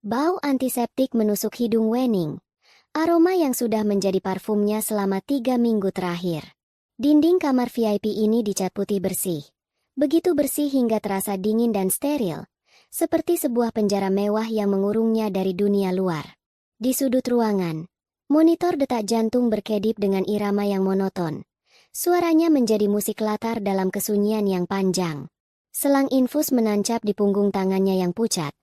Bau antiseptik menusuk hidung Wening. Aroma yang sudah menjadi parfumnya selama 3 minggu terakhir. Dinding kamar VIP ini dicat putih bersih. Begitu bersih hingga terasa dingin dan steril. Seperti sebuah penjara mewah yang mengurungnya dari dunia luar. Di sudut ruangan, monitor detak jantung berkedip dengan irama yang monoton. Suaranya menjadi musik latar dalam kesunyian yang panjang. Selang infus menancap di punggung tangannya yang pucat,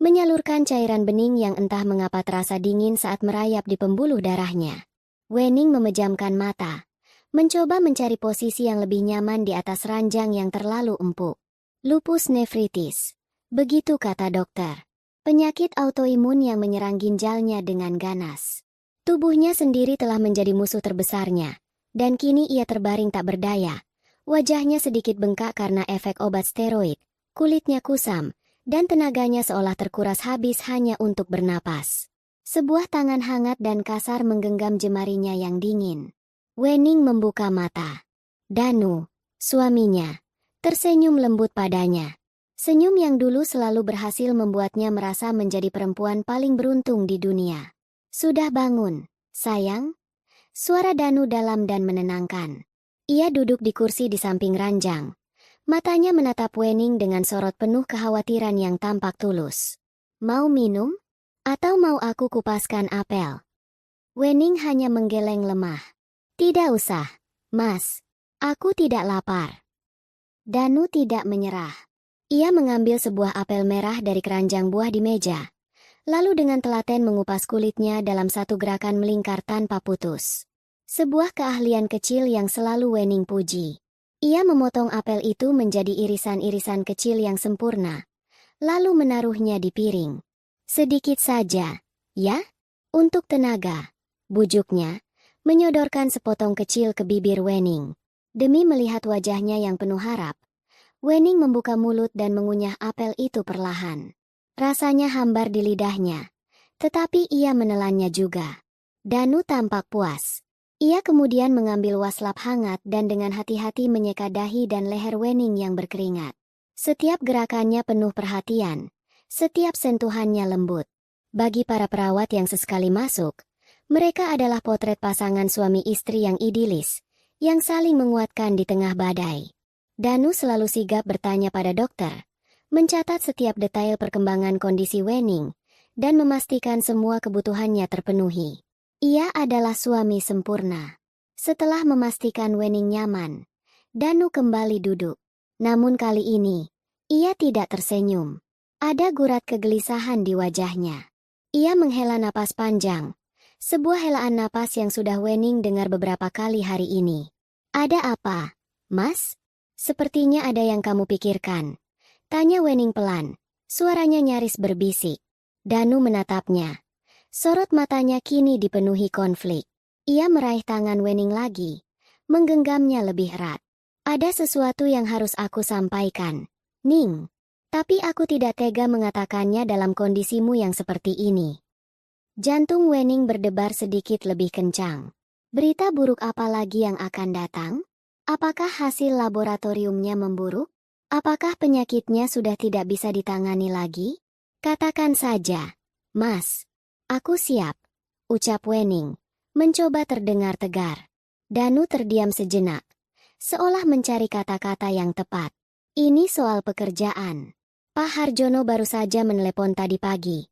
menyalurkan cairan bening yang entah mengapa terasa dingin saat merayap di pembuluh darahnya. Wening memejamkan mata, mencoba mencari posisi yang lebih nyaman di atas ranjang yang terlalu empuk. Lupus nefritis, begitu kata dokter. Penyakit autoimun yang menyerang ginjalnya dengan ganas. Tubuhnya sendiri telah menjadi musuh terbesarnya, dan kini ia terbaring tak berdaya. Wajahnya sedikit bengkak karena efek obat steroid, kulitnya kusam, dan tenaganya seolah terkuras habis hanya untuk bernapas. Sebuah tangan hangat dan kasar menggenggam jemarinya yang dingin. Wening membuka mata. Danu, suaminya, tersenyum lembut padanya. Senyum yang dulu selalu berhasil membuatnya merasa menjadi perempuan paling beruntung di dunia. Sudah bangun, sayang? Suara Danu dalam dan menenangkan. Ia duduk di kursi di samping ranjang. Matanya menatap Wening dengan sorot penuh kekhawatiran yang tampak tulus. Mau minum? Atau mau aku kupaskan apel? Wening hanya menggeleng lemah. Tidak usah, Mas. Aku tidak lapar. Danu tidak menyerah. Ia mengambil sebuah apel merah dari keranjang buah di meja. Lalu dengan telaten mengupas kulitnya dalam satu gerakan melingkar tanpa putus. Sebuah keahlian kecil yang selalu Wening puji. Ia memotong apel itu menjadi irisan-irisan kecil yang sempurna. Lalu menaruhnya di piring. Sedikit saja, ya? Untuk tenaga. Bujuknya, menyodorkan sepotong kecil ke bibir Wening. Demi melihat wajahnya yang penuh harap, Wening membuka mulut dan mengunyah apel itu perlahan. Rasanya hambar di lidahnya, tetapi ia menelannya juga. Danu tampak puas. Ia kemudian mengambil waslap hangat dan dengan hati-hati menyeka dahi dan leher Wening yang berkeringat. Setiap gerakannya penuh perhatian, setiap sentuhannya lembut. Bagi para perawat yang sesekali masuk, mereka adalah potret pasangan suami istri yang idilis, yang saling menguatkan di tengah badai. Danu selalu sigap bertanya pada dokter, mencatat setiap detail perkembangan kondisi Wening, dan memastikan semua kebutuhannya terpenuhi. Ia adalah suami sempurna. Setelah memastikan Wening nyaman, Danu kembali duduk. Namun kali ini, ia tidak tersenyum. Ada gurat kegelisahan di wajahnya. Ia menghela napas panjang. Sebuah helaan napas yang sudah Wening dengar beberapa kali hari ini. Ada apa, Mas? Sepertinya ada yang kamu pikirkan. Tanya Wening pelan. Suaranya nyaris berbisik. Danu menatapnya. Sorot matanya kini dipenuhi konflik. Ia meraih tangan Wening lagi. Menggenggamnya lebih erat. Ada sesuatu yang harus aku sampaikan, Ning. Tapi aku tidak tega mengatakannya dalam kondisimu yang seperti ini. Jantung Wening berdebar sedikit lebih kencang. Berita buruk apa lagi yang akan datang? Apakah hasil laboratoriumnya memburuk? Apakah penyakitnya sudah tidak bisa ditangani lagi? Katakan saja, Mas. Aku siap, ucap Wening, mencoba terdengar tegar. Danu terdiam sejenak, seolah mencari kata-kata yang tepat. Ini soal pekerjaan. Pak Harjono baru saja menelepon tadi pagi.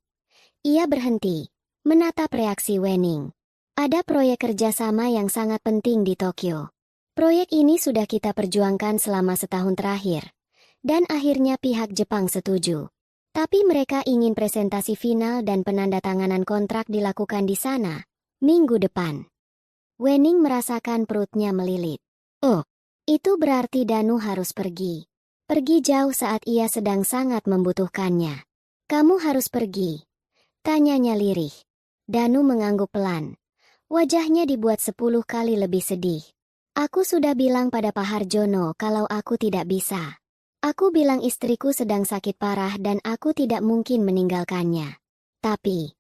Ia berhenti, menatap reaksi Wening. Ada proyek kerjasama yang sangat penting di Tokyo. Proyek ini sudah kita perjuangkan selama setahun terakhir. Dan akhirnya pihak Jepang setuju. Tapi mereka ingin presentasi final dan penandatanganan kontrak dilakukan di sana, minggu depan. Wening merasakan perutnya melilit. Oh, itu berarti Danu harus pergi. Pergi jauh saat ia sedang sangat membutuhkannya. Kamu harus pergi. Tanyanya lirih. Danu mengangguk pelan. Wajahnya dibuat 10 kali lebih sedih. Aku sudah bilang pada Pak Harjono kalau aku tidak bisa. Aku bilang istriku sedang sakit parah dan aku tidak mungkin meninggalkannya. Tapi,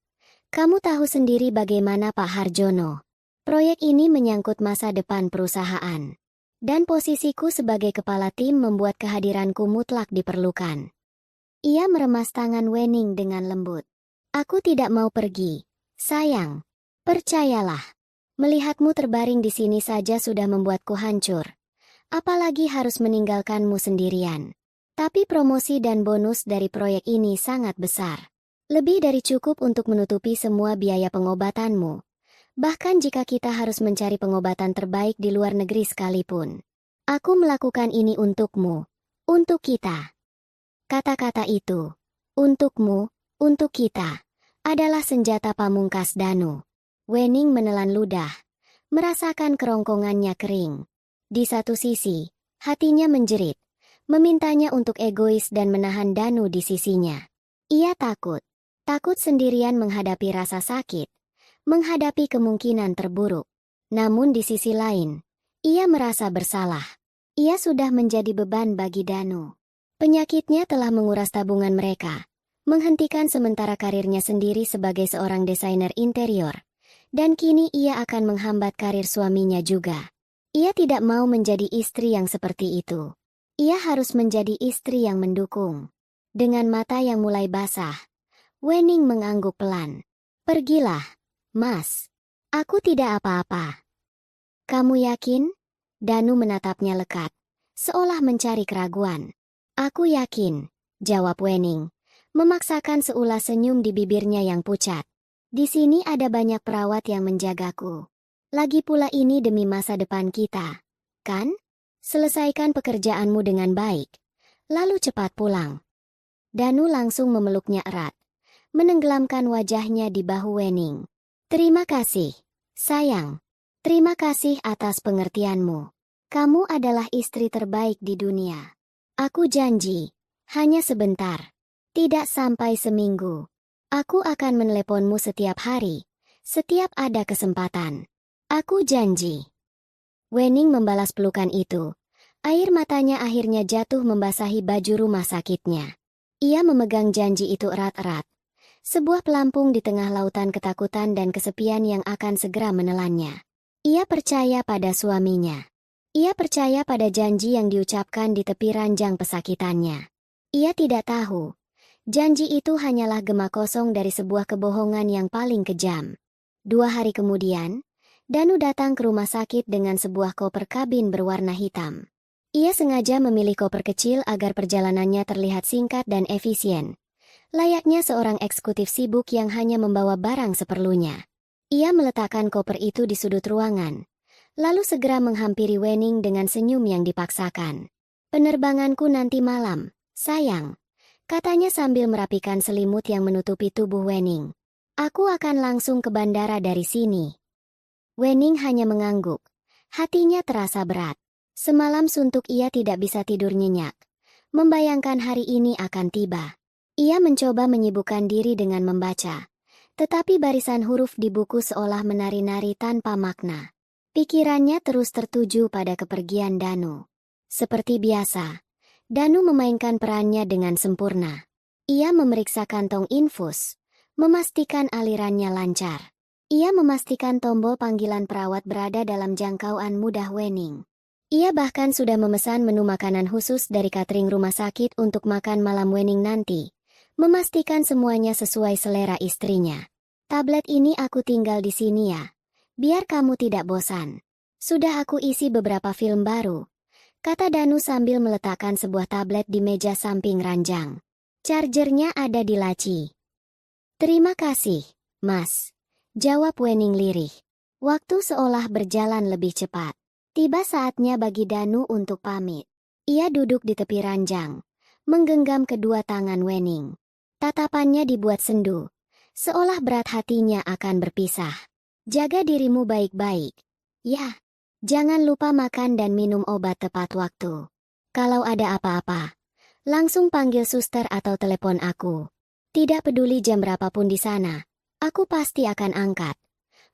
kamu tahu sendiri bagaimana Pak Harjono. Proyek ini menyangkut masa depan perusahaan. Dan posisiku sebagai kepala tim membuat kehadiranku mutlak diperlukan. Ia meremas tangan Wening dengan lembut. Aku tidak mau pergi, sayang. Percayalah. Melihatmu terbaring di sini saja sudah membuatku hancur. Apalagi harus meninggalkanmu sendirian. Tapi promosi dan bonus dari proyek ini sangat besar. Lebih dari cukup untuk menutupi semua biaya pengobatanmu. Bahkan jika kita harus mencari pengobatan terbaik di luar negeri sekalipun. Aku melakukan ini untukmu. Untuk kita. Kata-kata itu. Untukmu, untuk kita. Adalah senjata pamungkas Danu. Wening menelan ludah. Merasakan kerongkongannya kering. Di satu sisi, hatinya menjerit. Memintanya untuk egois dan menahan Danu di sisinya. Ia takut. Takut sendirian menghadapi rasa sakit. Menghadapi kemungkinan terburuk. Namun di sisi lain, ia merasa bersalah. Ia sudah menjadi beban bagi Danu. Penyakitnya telah menguras tabungan mereka. Menghentikan sementara karirnya sendiri sebagai seorang desainer interior. Dan kini ia akan menghambat karir suaminya juga. Ia tidak mau menjadi istri yang seperti itu. Ia harus menjadi istri yang mendukung. Dengan mata yang mulai basah, Wening mengangguk pelan. Pergilah, Mas. Aku tidak apa-apa. Kamu yakin? Danu menatapnya lekat, seolah mencari keraguan. Aku yakin, jawab Wening, memaksakan seulas senyum di bibirnya yang pucat. Di sini ada banyak perawat yang menjagaku. Lagi pula ini demi masa depan kita, kan? Selesaikan pekerjaanmu dengan baik, lalu cepat pulang. Danu langsung memeluknya erat, menenggelamkan wajahnya di bahu Wening. Terima kasih, sayang. Terima kasih atas pengertianmu. Kamu adalah istri terbaik di dunia. Aku janji, hanya sebentar. Tidak sampai seminggu. Aku akan meneleponmu setiap hari, setiap ada kesempatan. Aku janji. Wening membalas pelukan itu. Air matanya akhirnya jatuh membasahi baju rumah sakitnya. Ia memegang janji itu erat-erat. Sebuah pelampung di tengah lautan ketakutan dan kesepian yang akan segera menelannya. Ia percaya pada suaminya. Ia percaya pada janji yang diucapkan di tepi ranjang pesakitannya. Ia tidak tahu. Janji itu hanyalah gema kosong dari sebuah kebohongan yang paling kejam. 2 hari kemudian, Danu datang ke rumah sakit dengan sebuah koper kabin berwarna hitam. Ia sengaja memilih koper kecil agar perjalanannya terlihat singkat dan efisien. Layaknya seorang eksekutif sibuk yang hanya membawa barang seperlunya. Ia meletakkan koper itu di sudut ruangan, lalu segera menghampiri Wening dengan senyum yang dipaksakan. Penerbanganku nanti malam, sayang, katanya sambil merapikan selimut yang menutupi tubuh Wening. Aku akan langsung ke bandara dari sini. Wening hanya mengangguk. Hatinya terasa berat. Semalam suntuk ia tidak bisa tidur nyenyak. Membayangkan hari ini akan tiba. Ia mencoba menyibukkan diri dengan membaca. Tetapi barisan huruf di buku seolah menari-nari tanpa makna. Pikirannya terus tertuju pada kepergian Danu. Seperti biasa, Danu memainkan perannya dengan sempurna. Ia memeriksa kantong infus, memastikan alirannya lancar. Ia memastikan tombol panggilan perawat berada dalam jangkauan mudah Wening. Ia bahkan sudah memesan menu makanan khusus dari catering rumah sakit untuk makan malam Wening nanti. Memastikan semuanya sesuai selera istrinya. Tablet ini aku tinggal di sini ya. Biar kamu tidak bosan. Sudah aku isi beberapa film baru, kata Danu sambil meletakkan sebuah tablet di meja samping ranjang. Chargernya ada di laci. Terima kasih, Mas. Jawab Wening lirih. Waktu seolah berjalan lebih cepat. Tiba saatnya bagi Danu untuk pamit. Ia duduk di tepi ranjang, menggenggam kedua tangan Wening. Tatapannya dibuat sendu, seolah berat hatinya akan berpisah. Jaga dirimu baik-baik. Ya, jangan lupa makan dan minum obat tepat waktu. Kalau ada apa-apa, langsung panggil suster atau telepon aku. Tidak peduli jam berapapun di sana. Aku pasti akan angkat.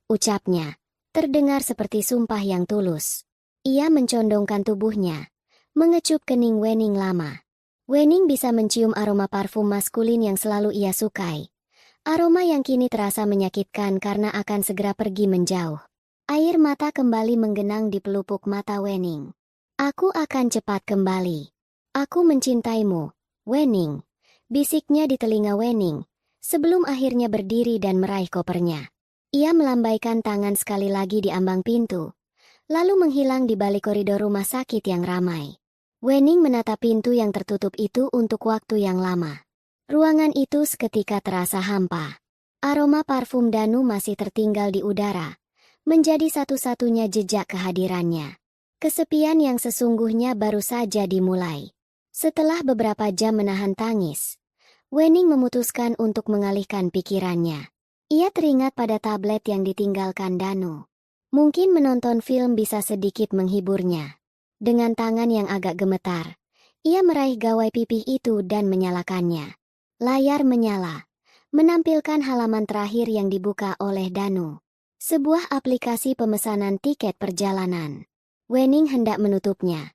Ucapnya, terdengar seperti sumpah yang tulus. Ia mencondongkan tubuhnya, mengecup kening Wening lama. Wening bisa mencium aroma parfum maskulin yang selalu ia sukai. Aroma yang kini terasa menyakitkan karena akan segera pergi menjauh. Air mata kembali menggenang di pelupuk mata Wening. Aku akan cepat kembali. Aku mencintaimu, Wening. Bisiknya di telinga Wening, sebelum akhirnya berdiri dan meraih kopernya. Ia melambaikan tangan sekali lagi di ambang pintu, lalu menghilang di balik koridor rumah sakit yang ramai. Wening menatap pintu yang tertutup itu untuk waktu yang lama. Ruangan itu seketika terasa hampa. Aroma parfum Danu masih tertinggal di udara, menjadi satu-satunya jejak kehadirannya. Kesepian yang sesungguhnya baru saja dimulai. Setelah beberapa jam menahan tangis, Wening memutuskan untuk mengalihkan pikirannya. Ia teringat pada tablet yang ditinggalkan Danu. Mungkin menonton film bisa sedikit menghiburnya. Dengan tangan yang agak gemetar, ia meraih gawai pipih itu dan menyalakannya. Layar menyala, menampilkan halaman terakhir yang dibuka oleh Danu. Sebuah aplikasi pemesanan tiket perjalanan. Wening hendak menutupnya,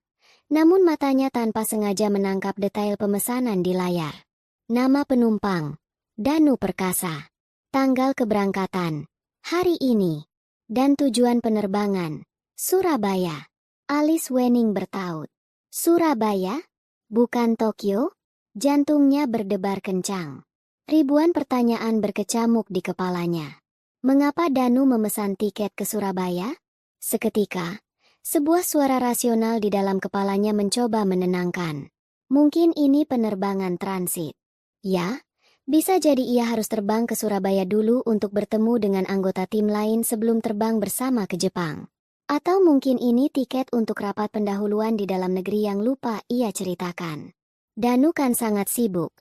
namun matanya tanpa sengaja menangkap detail pemesanan di layar. Nama penumpang, Danu Perkasa. Tanggal keberangkatan, hari ini. Dan tujuan penerbangan, Surabaya. Alis Wening bertaut. Surabaya? Bukan Tokyo? Jantungnya berdebar kencang. Ribuan pertanyaan berkecamuk di kepalanya. Mengapa Danu memesan tiket ke Surabaya? Seketika, sebuah suara rasional di dalam kepalanya mencoba menenangkan. Mungkin ini penerbangan transit. Ya, bisa jadi ia harus terbang ke Surabaya dulu untuk bertemu dengan anggota tim lain sebelum terbang bersama ke Jepang. Atau mungkin ini tiket untuk rapat pendahuluan di dalam negeri yang lupa ia ceritakan. Danu kan sangat sibuk.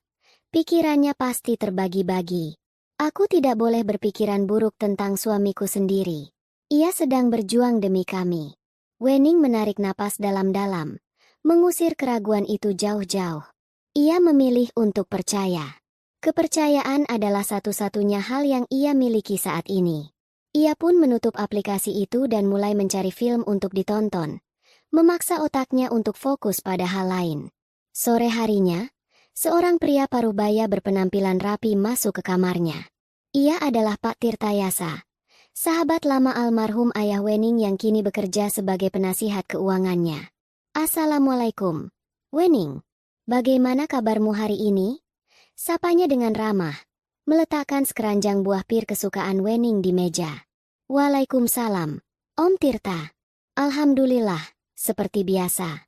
Pikirannya pasti terbagi-bagi. Aku tidak boleh berpikiran buruk tentang suamiku sendiri. Ia sedang berjuang demi kami. Wening menarik napas dalam-dalam, mengusir keraguan itu jauh-jauh. Ia memilih untuk percaya. Kepercayaan adalah satu-satunya hal yang ia miliki saat ini. Ia pun menutup aplikasi itu dan mulai mencari film untuk ditonton, memaksa otaknya untuk fokus pada hal lain. Sore harinya, seorang pria parubaya berpenampilan rapi masuk ke kamarnya. Ia adalah Pak Tirtayasa, sahabat lama almarhum ayah Wening yang kini bekerja sebagai penasihat keuangannya. Assalamualaikum, Wening. Bagaimana kabarmu hari ini? Sapanya dengan ramah, meletakkan sekeranjang buah pir kesukaan Wening di meja. Waalaikumsalam, Om Tirta. Alhamdulillah, seperti biasa.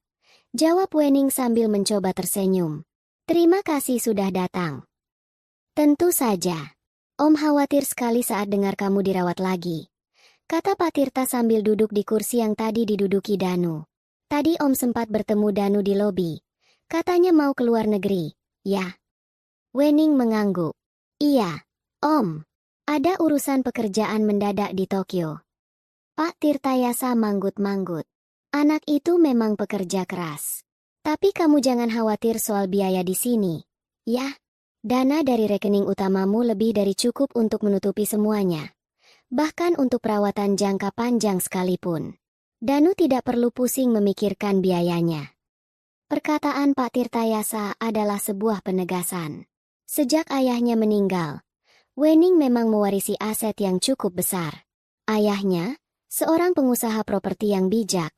Jawab Wening sambil mencoba tersenyum. Terima kasih sudah datang. Tentu saja. Om khawatir sekali saat dengar kamu dirawat lagi, kata Pak Tirta sambil duduk di kursi yang tadi diduduki Danu. Tadi Om sempat bertemu Danu di lobi. Katanya mau keluar negeri, ya? Wening mengangguk. Iya, Om. Ada urusan pekerjaan mendadak di Tokyo. Pak Tirtayasa manggut-manggut. Anak itu memang pekerja keras. Tapi kamu jangan khawatir soal biaya di sini, ya? Dana dari rekening utamamu lebih dari cukup untuk menutupi semuanya. Bahkan untuk perawatan jangka panjang sekalipun. Danu tidak perlu pusing memikirkan biayanya. Perkataan Pak Tirtayasa adalah sebuah penegasan. Sejak ayahnya meninggal, Wening memang mewarisi aset yang cukup besar. Ayahnya, seorang pengusaha properti yang bijak,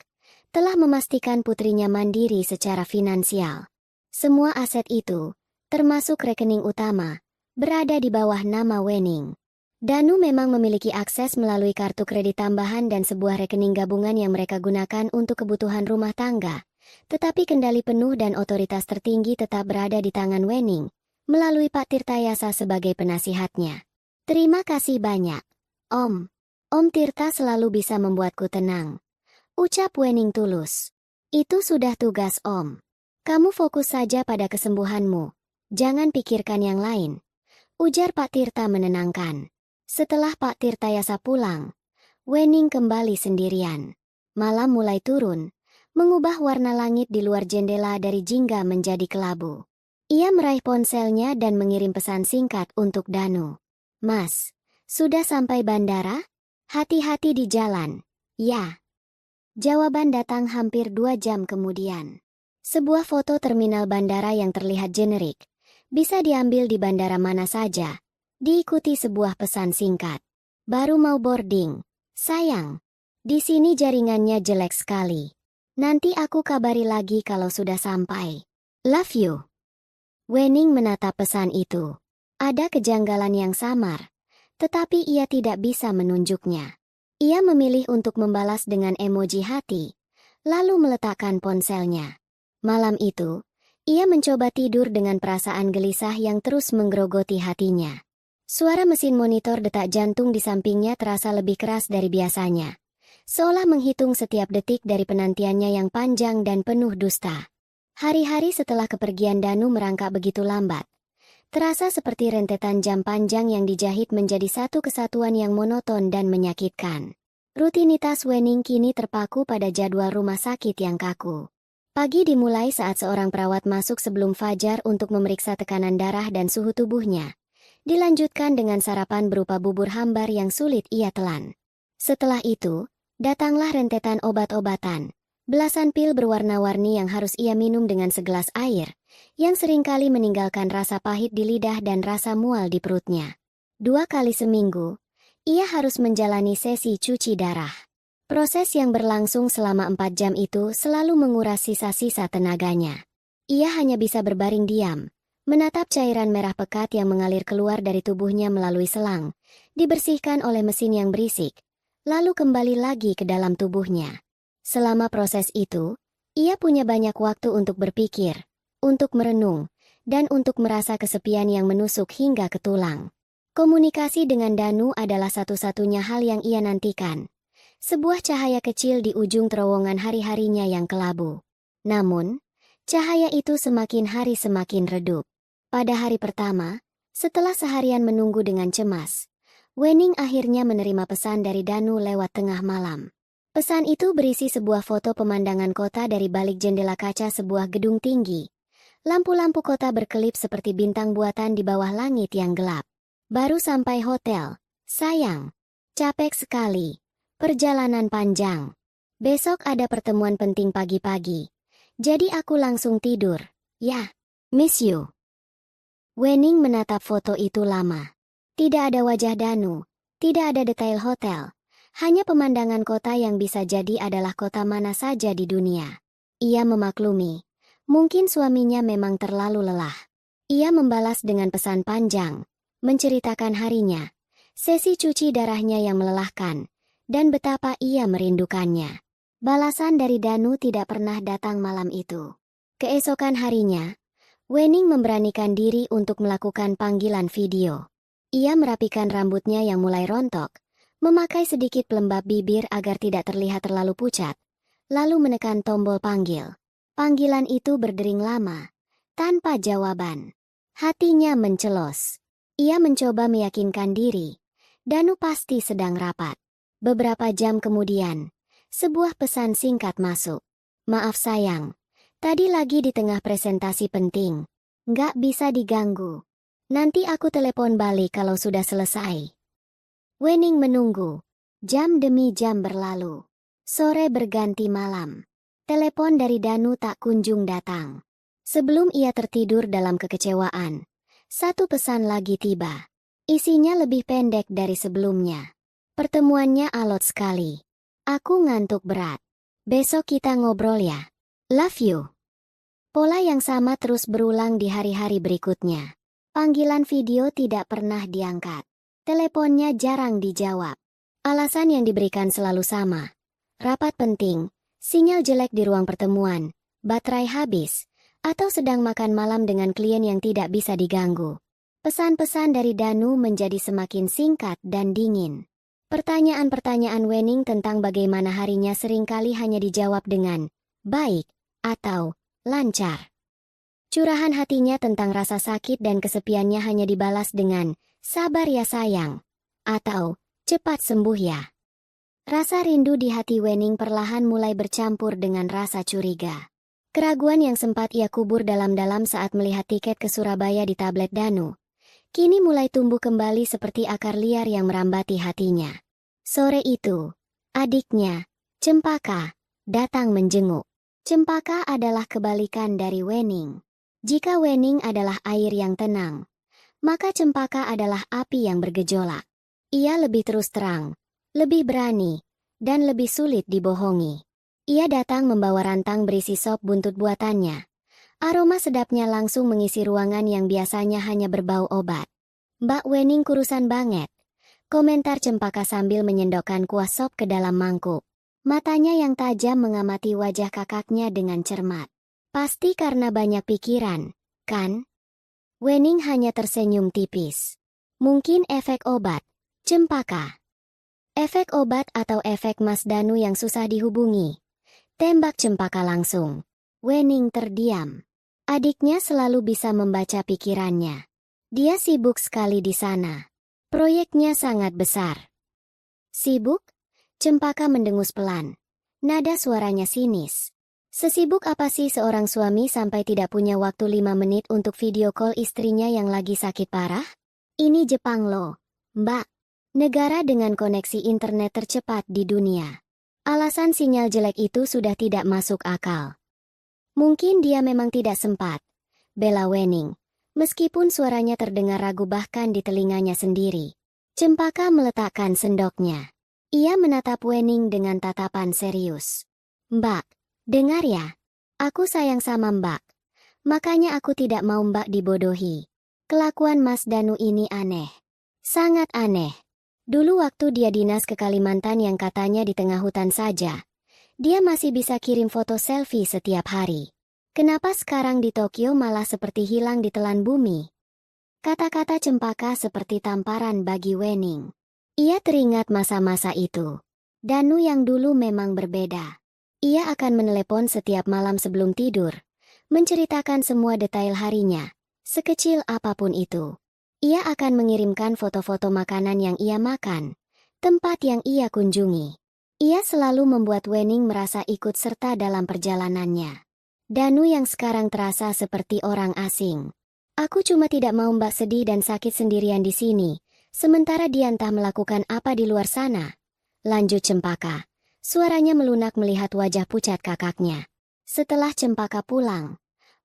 telah memastikan putrinya mandiri secara finansial. Semua aset itu, termasuk rekening utama, berada di bawah nama Wening. Danu memang memiliki akses melalui kartu kredit tambahan dan sebuah rekening gabungan yang mereka gunakan untuk kebutuhan rumah tangga, tetapi kendali penuh dan otoritas tertinggi tetap berada di tangan Wening, melalui Pak Tirtayasa sebagai penasihatnya. Terima kasih banyak, Om. Om Tirta selalu bisa membuatku tenang. Ucap Wening tulus. Itu sudah tugas Om. Kamu fokus saja pada kesembuhanmu. Jangan pikirkan yang lain. Ujar Pak Tirta menenangkan. Setelah Pak Tirtayasa pulang, Wening kembali sendirian. Malam mulai turun, mengubah warna langit di luar jendela dari jingga menjadi kelabu. Ia meraih ponselnya dan mengirim pesan singkat untuk Danu. Mas, sudah sampai bandara? Hati-hati di jalan. Ya. Jawaban datang hampir 2 jam kemudian. Sebuah foto terminal bandara yang terlihat generik. Bisa diambil di bandara mana saja. Diikuti sebuah pesan singkat. Baru mau boarding. Sayang. Di sini jaringannya jelek sekali. Nanti aku kabari lagi kalau sudah sampai. Love you. Wening menatap pesan itu. Ada kejanggalan yang samar, tetapi ia tidak bisa menunjuknya. Ia memilih untuk membalas dengan emoji hati, lalu meletakkan ponselnya. Malam itu, ia mencoba tidur dengan perasaan gelisah yang terus menggerogoti hatinya. Suara mesin monitor detak jantung di sampingnya terasa lebih keras dari biasanya, seolah menghitung setiap detik dari penantiannya yang panjang dan penuh dusta. Hari-hari setelah kepergian Danu merangkak begitu lambat. Terasa seperti rentetan jam panjang yang dijahit menjadi satu kesatuan yang monoton dan menyakitkan. Rutinitas Wening kini terpaku pada jadwal rumah sakit yang kaku. Pagi dimulai saat seorang perawat masuk sebelum fajar untuk memeriksa tekanan darah dan suhu tubuhnya. Dilanjutkan dengan sarapan berupa bubur hambar yang sulit ia telan. Setelah itu, datanglah rentetan obat-obatan. Belasan pil berwarna-warni yang harus ia minum dengan segelas air, yang seringkali meninggalkan rasa pahit di lidah dan rasa mual di perutnya. 2 kali seminggu, ia harus menjalani sesi cuci darah. Proses yang berlangsung selama 4 jam itu selalu menguras sisa-sisa tenaganya. Ia hanya bisa berbaring diam, menatap cairan merah pekat yang mengalir keluar dari tubuhnya melalui selang, dibersihkan oleh mesin yang berisik, lalu kembali lagi ke dalam tubuhnya. Selama proses itu, ia punya banyak waktu untuk berpikir, untuk merenung, dan untuk merasa kesepian yang menusuk hingga ke tulang. Komunikasi dengan Danu adalah satu-satunya hal yang ia nantikan. Sebuah cahaya kecil di ujung terowongan hari-harinya yang kelabu. Namun, cahaya itu semakin hari semakin redup. Pada hari pertama, setelah seharian menunggu dengan cemas, Wening akhirnya menerima pesan dari Danu lewat tengah malam. Pesan itu berisi sebuah foto pemandangan kota dari balik jendela kaca sebuah gedung tinggi. Lampu-lampu kota berkelip seperti bintang buatan di bawah langit yang gelap. Baru sampai hotel. Sayang. Capek sekali. Perjalanan panjang. Besok ada pertemuan penting pagi-pagi. Jadi aku langsung tidur. Ya. Miss you. Wening menatap foto itu lama. Tidak ada wajah Danu. Tidak ada detail hotel. Hanya pemandangan kota yang bisa jadi adalah kota mana saja di dunia. Ia memaklumi. Mungkin suaminya memang terlalu lelah. Ia membalas dengan pesan panjang. Menceritakan harinya. Sesi cuci darahnya yang melelahkan. Dan betapa ia merindukannya. Balasan dari Danu tidak pernah datang malam itu. Keesokan harinya, Wening memberanikan diri untuk melakukan panggilan video. Ia merapikan rambutnya yang mulai rontok, memakai sedikit pelembab bibir agar tidak terlihat terlalu pucat, lalu menekan tombol panggil. Panggilan itu berdering lama, tanpa jawaban. Hatinya mencelos. Ia mencoba meyakinkan diri, Danu pasti sedang rapat. Beberapa jam kemudian, sebuah pesan singkat masuk. Maaf sayang, tadi lagi di tengah presentasi penting. Nggak bisa diganggu. Nanti aku telepon balik kalau sudah selesai. Wening menunggu. Jam demi jam berlalu. Sore berganti malam. Telepon dari Danu tak kunjung datang. Sebelum ia tertidur dalam kekecewaan, satu pesan lagi tiba. Isinya lebih pendek dari sebelumnya. Pertemuannya alot sekali. Aku ngantuk berat. Besok kita ngobrol ya. Love you. Pola yang sama terus berulang di hari-hari berikutnya. Panggilan video tidak pernah diangkat. Teleponnya jarang dijawab. Alasan yang diberikan selalu sama. Rapat penting, sinyal jelek di ruang pertemuan, baterai habis, atau sedang makan malam dengan klien yang tidak bisa diganggu. Pesan-pesan dari Danu menjadi semakin singkat dan dingin. Pertanyaan-pertanyaan Wening tentang bagaimana harinya seringkali hanya dijawab dengan baik atau lancar. Curahan hatinya tentang rasa sakit dan kesepiannya hanya dibalas dengan sabar ya sayang atau cepat sembuh ya. Rasa rindu di hati Wening perlahan mulai bercampur dengan rasa curiga. Keraguan yang sempat ia kubur dalam-dalam saat melihat tiket ke Surabaya di tablet Danu, kini mulai tumbuh kembali seperti akar liar yang merambati hatinya. Sore itu, adiknya, Cempaka, datang menjenguk. Cempaka adalah kebalikan dari Wening. Jika Wening adalah air yang tenang, maka Cempaka adalah api yang bergejolak. Ia lebih terus terang, lebih berani, dan lebih sulit dibohongi. Ia datang membawa rantang berisi sop buntut buatannya. Aroma sedapnya langsung mengisi ruangan yang biasanya hanya berbau obat. Mbak Wening kurusan banget. Komentar Cempaka sambil menyendokkan kuah sop ke dalam mangkuk. Matanya yang tajam mengamati wajah kakaknya dengan cermat. Pasti karena banyak pikiran, kan? Wening hanya tersenyum tipis. Mungkin efek obat, Cempaka. Efek obat atau efek Mas Danu yang susah dihubungi. Tembak Cempaka langsung. Wening terdiam. Adiknya selalu bisa membaca pikirannya. Dia sibuk sekali di sana. Proyeknya sangat besar. Sibuk? Cempaka mendengus pelan. Nada suaranya sinis. Sesibuk apa sih seorang suami sampai tidak punya waktu 5 menit untuk video call istrinya yang lagi sakit parah? Ini Jepang loh, Mbak. Negara dengan koneksi internet tercepat di dunia. Alasan sinyal jelek itu sudah tidak masuk akal. Mungkin dia memang tidak sempat. Bela Wening. Meskipun suaranya terdengar ragu bahkan di telinganya sendiri. Cempaka meletakkan sendoknya. Ia menatap Wening dengan tatapan serius. Mbak, dengar ya. Aku sayang sama Mbak. Makanya aku tidak mau Mbak dibodohi. Kelakuan Mas Danu ini aneh. Sangat aneh. Dulu waktu dia dinas ke Kalimantan yang katanya di tengah hutan saja. Dia masih bisa kirim foto selfie setiap hari. Kenapa sekarang di Tokyo malah seperti hilang di telan bumi? Kata-kata Cempaka seperti tamparan bagi Wening. Ia teringat masa-masa itu. Danu yang dulu memang berbeda. Ia akan menelepon setiap malam sebelum tidur, menceritakan semua detail harinya, sekecil apapun itu. Ia akan mengirimkan foto-foto makanan yang ia makan, tempat yang ia kunjungi. Ia selalu membuat Wening merasa ikut serta dalam perjalanannya. Danu yang sekarang terasa seperti orang asing. Aku cuma tidak mau Mbak sedih dan sakit sendirian di sini, sementara dia entah melakukan apa di luar sana. Lanjut Cempaka. Suaranya melunak melihat wajah pucat kakaknya. Setelah Cempaka pulang,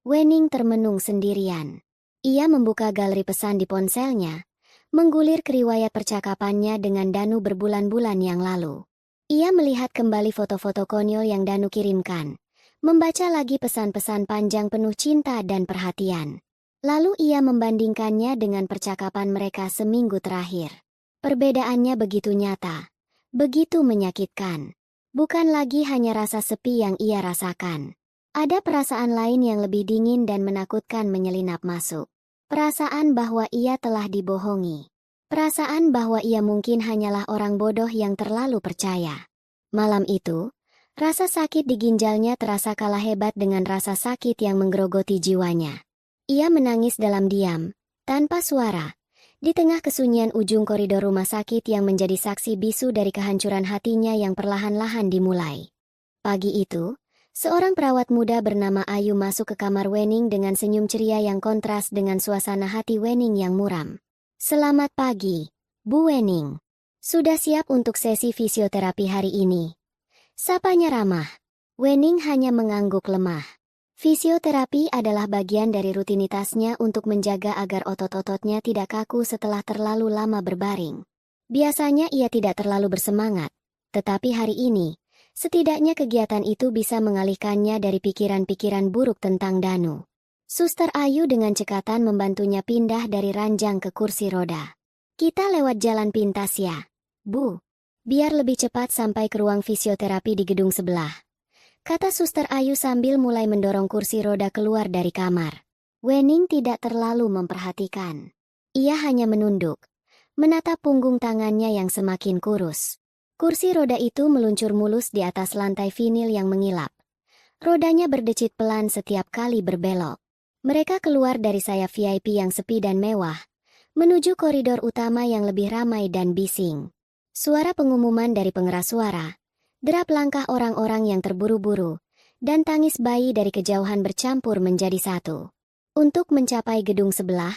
Wening termenung sendirian. Ia membuka galeri pesan di ponselnya, menggulir ke riwayat percakapannya dengan Danu berbulan-bulan yang lalu. Ia melihat kembali foto-foto konyol yang Danu kirimkan. Membaca lagi pesan-pesan panjang penuh cinta dan perhatian. Lalu ia membandingkannya dengan percakapan mereka seminggu terakhir. Perbedaannya begitu nyata, begitu menyakitkan. Bukan lagi hanya rasa sepi yang ia rasakan. Ada perasaan lain yang lebih dingin dan menakutkan menyelinap masuk. Perasaan bahwa ia telah dibohongi. Perasaan bahwa ia mungkin hanyalah orang bodoh yang terlalu percaya. Malam itu, rasa sakit di ginjalnya terasa kalah hebat dengan rasa sakit yang menggerogoti jiwanya. Ia menangis dalam diam, tanpa suara, di tengah kesunyian ujung koridor rumah sakit yang menjadi saksi bisu dari kehancuran hatinya yang perlahan-lahan dimulai. Pagi itu, seorang perawat muda bernama Ayu masuk ke kamar Wening dengan senyum ceria yang kontras dengan suasana hati Wening yang muram. Selamat pagi, Bu Wening. Sudah siap untuk sesi fisioterapi hari ini? Sapanya ramah. Wening hanya mengangguk lemah. Fisioterapi adalah bagian dari rutinitasnya untuk menjaga agar otot-ototnya tidak kaku setelah terlalu lama berbaring. Biasanya ia tidak terlalu bersemangat, tetapi hari ini, setidaknya kegiatan itu bisa mengalihkannya dari pikiran-pikiran buruk tentang Danu. Suster Ayu dengan cekatan membantunya pindah dari ranjang ke kursi roda. Kita lewat jalan pintas ya, Bu. Biar lebih cepat sampai ke ruang fisioterapi di gedung sebelah. Kata Suster Ayu sambil mulai mendorong kursi roda keluar dari kamar. Wening tidak terlalu memperhatikan. Ia hanya menunduk, menatap punggung tangannya yang semakin kurus. Kursi roda itu meluncur mulus di atas lantai vinil yang mengilap. Rodanya berdecit pelan setiap kali berbelok. Mereka keluar dari sayap VIP yang sepi dan mewah, menuju koridor utama yang lebih ramai dan bising. Suara pengumuman dari pengeras suara, derap langkah orang-orang yang terburu-buru, dan tangis bayi dari kejauhan bercampur menjadi satu. Untuk mencapai gedung sebelah,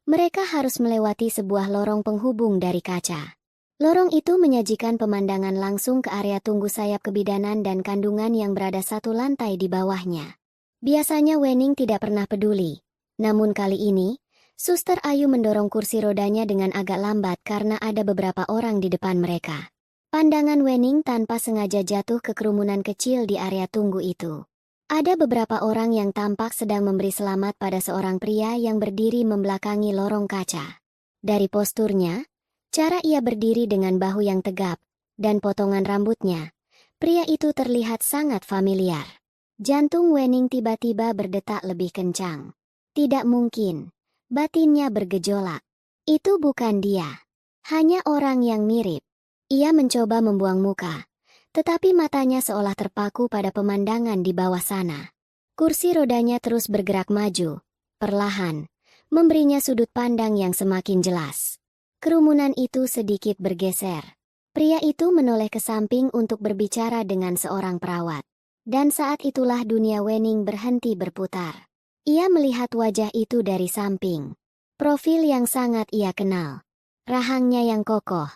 mereka harus melewati sebuah lorong penghubung dari kaca. Lorong itu menyajikan pemandangan langsung ke area tunggu sayap kebidanan dan kandungan yang berada satu lantai di bawahnya. Biasanya Wening tidak pernah peduli, namun kali ini, Suster Ayu mendorong kursi rodanya dengan agak lambat karena ada beberapa orang di depan mereka. Pandangan Wening tanpa sengaja jatuh ke kerumunan kecil di area tunggu itu. Ada beberapa orang yang tampak sedang memberi selamat pada seorang pria yang berdiri membelakangi lorong kaca. Dari posturnya, cara ia berdiri dengan bahu yang tegap, dan potongan rambutnya, pria itu terlihat sangat familiar. Jantung Wening tiba-tiba berdetak lebih kencang. Tidak mungkin, batinnya bergejolak. Itu bukan dia. Hanya orang yang mirip. Ia mencoba membuang muka, tetapi matanya seolah terpaku pada pemandangan di bawah sana. Kursi rodanya terus bergerak maju, perlahan, memberinya sudut pandang yang semakin jelas. Kerumunan itu sedikit bergeser. Pria itu menoleh ke samping untuk berbicara dengan seorang perawat. Dan saat itulah dunia Wening berhenti berputar. Ia melihat wajah itu dari samping. Profil yang sangat ia kenal. Rahangnya yang kokoh,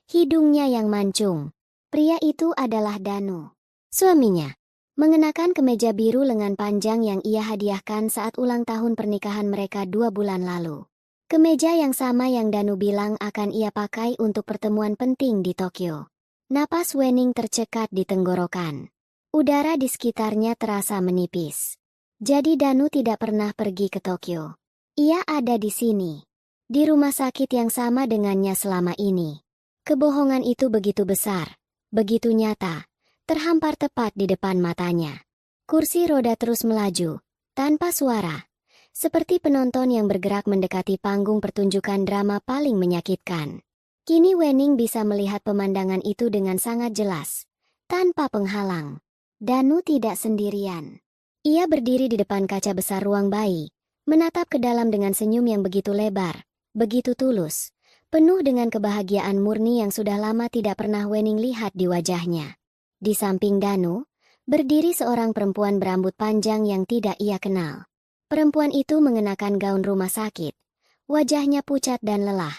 hidungnya yang mancung. Pria itu adalah Danu, suaminya. Mengenakan kemeja biru lengan panjang yang ia hadiahkan saat ulang tahun pernikahan mereka 2 bulan lalu. Kemeja yang sama yang Danu bilang akan ia pakai untuk pertemuan penting di Tokyo. Napas Wening tercekat di tenggorokan. Udara di sekitarnya terasa menipis. Jadi Danu tidak pernah pergi ke Tokyo. Ia ada di sini. Di rumah sakit yang sama dengannya selama ini. Kebohongan itu begitu besar, begitu nyata. Terhampar tepat di depan matanya. Kursi roda terus melaju, tanpa suara. Seperti penonton yang bergerak mendekati panggung pertunjukan drama paling menyakitkan. Kini Wening bisa melihat pemandangan itu dengan sangat jelas, tanpa penghalang. Danu tidak sendirian. Ia berdiri di depan kaca besar ruang bayi, menatap ke dalam dengan senyum yang begitu lebar, begitu tulus, penuh dengan kebahagiaan murni yang sudah lama tidak pernah Wening lihat di wajahnya. Di samping Danu, berdiri seorang perempuan berambut panjang yang tidak ia kenal. Perempuan itu mengenakan gaun rumah sakit. Wajahnya pucat dan lelah,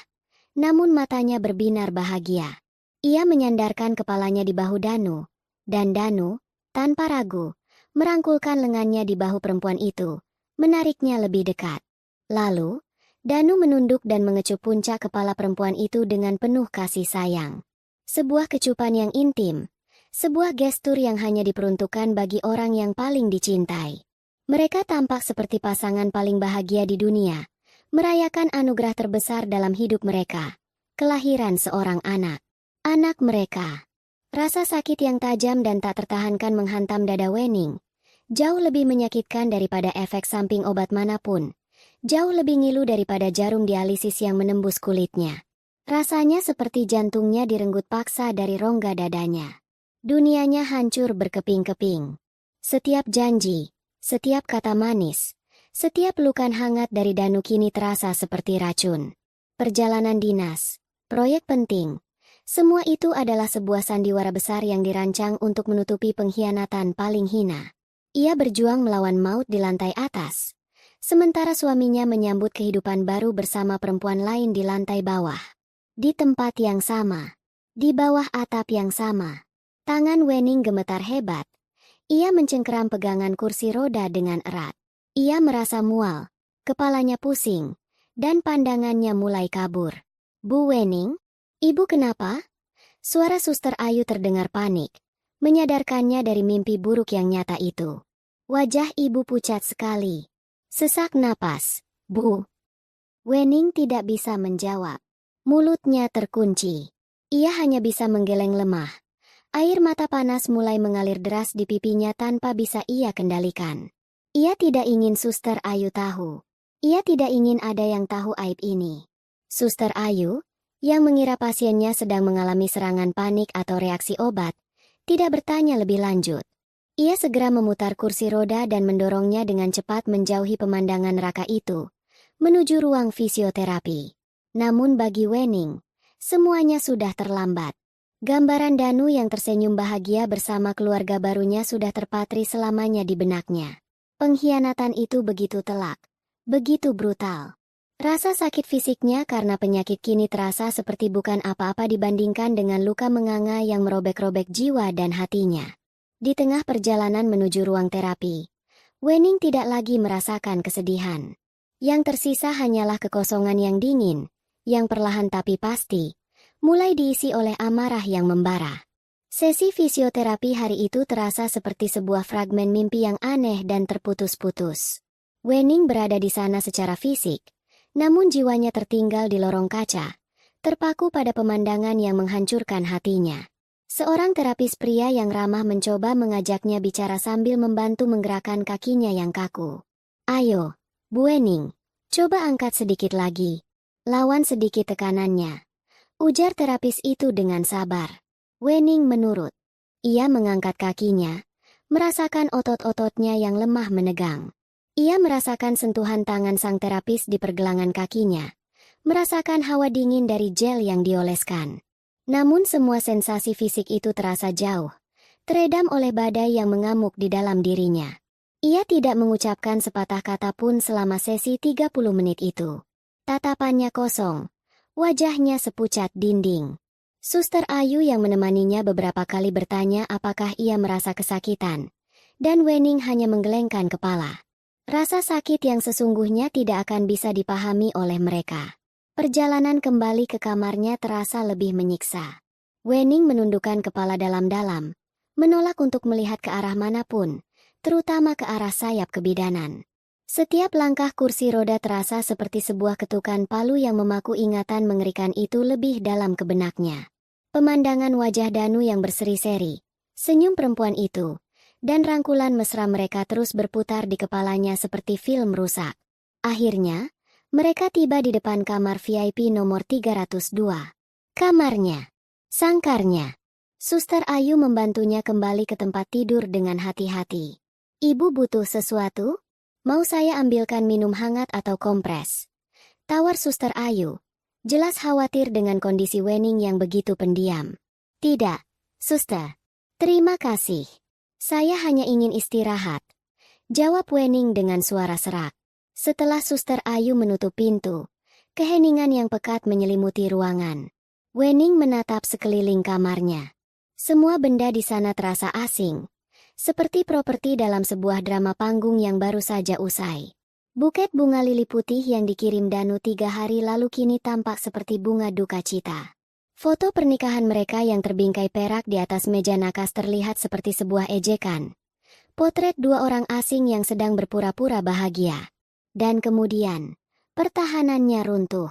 namun matanya berbinar bahagia. Ia menyandarkan kepalanya di bahu Danu, dan Danu, tanpa ragu, merangkulkan lengannya di bahu perempuan itu, menariknya lebih dekat. Lalu, Danu menunduk dan mengecup puncak kepala perempuan itu dengan penuh kasih sayang. Sebuah kecupan yang intim. Sebuah gestur yang hanya diperuntukkan bagi orang yang paling dicintai. Mereka tampak seperti pasangan paling bahagia di dunia, merayakan anugerah terbesar dalam hidup mereka, kelahiran seorang anak. Anak mereka. Rasa sakit yang tajam dan tak tertahankan menghantam dada Wening. Jauh lebih menyakitkan daripada efek samping obat manapun. Jauh lebih ngilu daripada jarum dialisis yang menembus kulitnya. Rasanya seperti jantungnya direnggut paksa dari rongga dadanya. Dunianya hancur berkeping-keping. Setiap janji, setiap kata manis, setiap pelukan hangat dari Danu kini terasa seperti racun. Perjalanan dinas, proyek penting, semua itu adalah sebuah sandiwara besar yang dirancang untuk menutupi pengkhianatan paling hina. Ia berjuang melawan maut di lantai atas, sementara suaminya menyambut kehidupan baru bersama perempuan lain di lantai bawah. Di tempat yang sama, di bawah atap yang sama. Tangan Wening gemetar hebat. Ia mencengkeram pegangan kursi roda dengan erat. Ia merasa mual, kepalanya pusing, dan pandangannya mulai kabur. Bu Wening? Ibu kenapa? Suara Suster Ayu terdengar panik, menyadarkannya dari mimpi buruk yang nyata itu. Wajah ibu pucat sekali. Sesak napas. Bu. Wening tidak bisa menjawab. Mulutnya terkunci. Ia hanya bisa menggeleng lemah. Air mata panas mulai mengalir deras di pipinya tanpa bisa ia kendalikan. Ia tidak ingin Suster Ayu tahu. Ia tidak ingin ada yang tahu aib ini. Suster Ayu, yang mengira pasiennya sedang mengalami serangan panik atau reaksi obat, tidak bertanya lebih lanjut. Ia segera memutar kursi roda dan mendorongnya dengan cepat menjauhi pemandangan neraka itu, menuju ruang fisioterapi. Namun bagi Wening, semuanya sudah terlambat. Gambaran Danu yang tersenyum bahagia bersama keluarga barunya sudah terpatri selamanya di benaknya. Pengkhianatan itu begitu telak, begitu brutal. Rasa sakit fisiknya karena penyakit kini terasa seperti bukan apa-apa dibandingkan dengan luka menganga yang merobek-robek jiwa dan hatinya. Di tengah perjalanan menuju ruang terapi, Wening tidak lagi merasakan kesedihan. Yang tersisa hanyalah kekosongan yang dingin, yang perlahan tapi pasti, mulai diisi oleh amarah yang membara. Sesi fisioterapi hari itu terasa seperti sebuah fragmen mimpi yang aneh dan terputus-putus. Wening berada di sana secara fisik, Namun jiwanya tertinggal di lorong kaca, terpaku pada pemandangan yang menghancurkan hatinya. Seorang terapis pria yang ramah mencoba mengajaknya bicara sambil membantu menggerakkan kakinya yang kaku. "Ayo, Bu Wening, coba angkat sedikit lagi. Lawan sedikit tekanannya," ujar terapis itu dengan sabar. Wening menurut. Ia mengangkat kakinya, merasakan otot-ototnya yang lemah menegang. Ia merasakan sentuhan tangan sang terapis di pergelangan kakinya, merasakan hawa dingin dari gel yang dioleskan. Namun semua sensasi fisik itu terasa jauh, teredam oleh badai yang mengamuk di dalam dirinya. Ia tidak mengucapkan sepatah kata pun selama sesi 30 menit itu. Tatapannya kosong, wajahnya sepucat dinding. Suster Ayu yang menemaninya beberapa kali bertanya apakah ia merasa kesakitan, dan Wening hanya menggelengkan kepala. Rasa sakit yang sesungguhnya tidak akan bisa dipahami oleh mereka. Perjalanan kembali ke kamarnya terasa lebih menyiksa. Wening menundukkan kepala dalam-dalam, menolak untuk melihat ke arah manapun, terutama ke arah sayap kebidanan. Setiap langkah kursi roda terasa seperti sebuah ketukan palu yang memaku ingatan mengerikan itu lebih dalam ke benaknya. Pemandangan wajah Danu yang berseri-seri, senyum perempuan itu, dan rangkulan mesra mereka terus berputar di kepalanya seperti film rusak. Akhirnya, mereka tiba di depan kamar VIP nomor 302. Kamarnya. Sangkarnya. Suster Ayu membantunya kembali ke tempat tidur dengan hati-hati. "Ibu butuh sesuatu? Mau saya ambilkan minum hangat atau kompres?" tawar Suster Ayu, jelas khawatir dengan kondisi Wening yang begitu pendiam. "Tidak, Suster. Terima kasih. Saya hanya ingin istirahat," jawab Wening dengan suara serak. Setelah Suster Ayu menutup pintu, keheningan yang pekat menyelimuti ruangan. Wening menatap sekeliling kamarnya. Semua benda di sana terasa asing, seperti properti dalam sebuah drama panggung yang baru saja usai. Buket bunga lili putih yang dikirim Danu 3 hari lalu kini tampak seperti bunga duka cita. Foto pernikahan mereka yang terbingkai perak di atas meja nakas terlihat seperti sebuah ejekan. Potret 2 orang asing yang sedang berpura-pura bahagia. Dan kemudian, pertahanannya runtuh.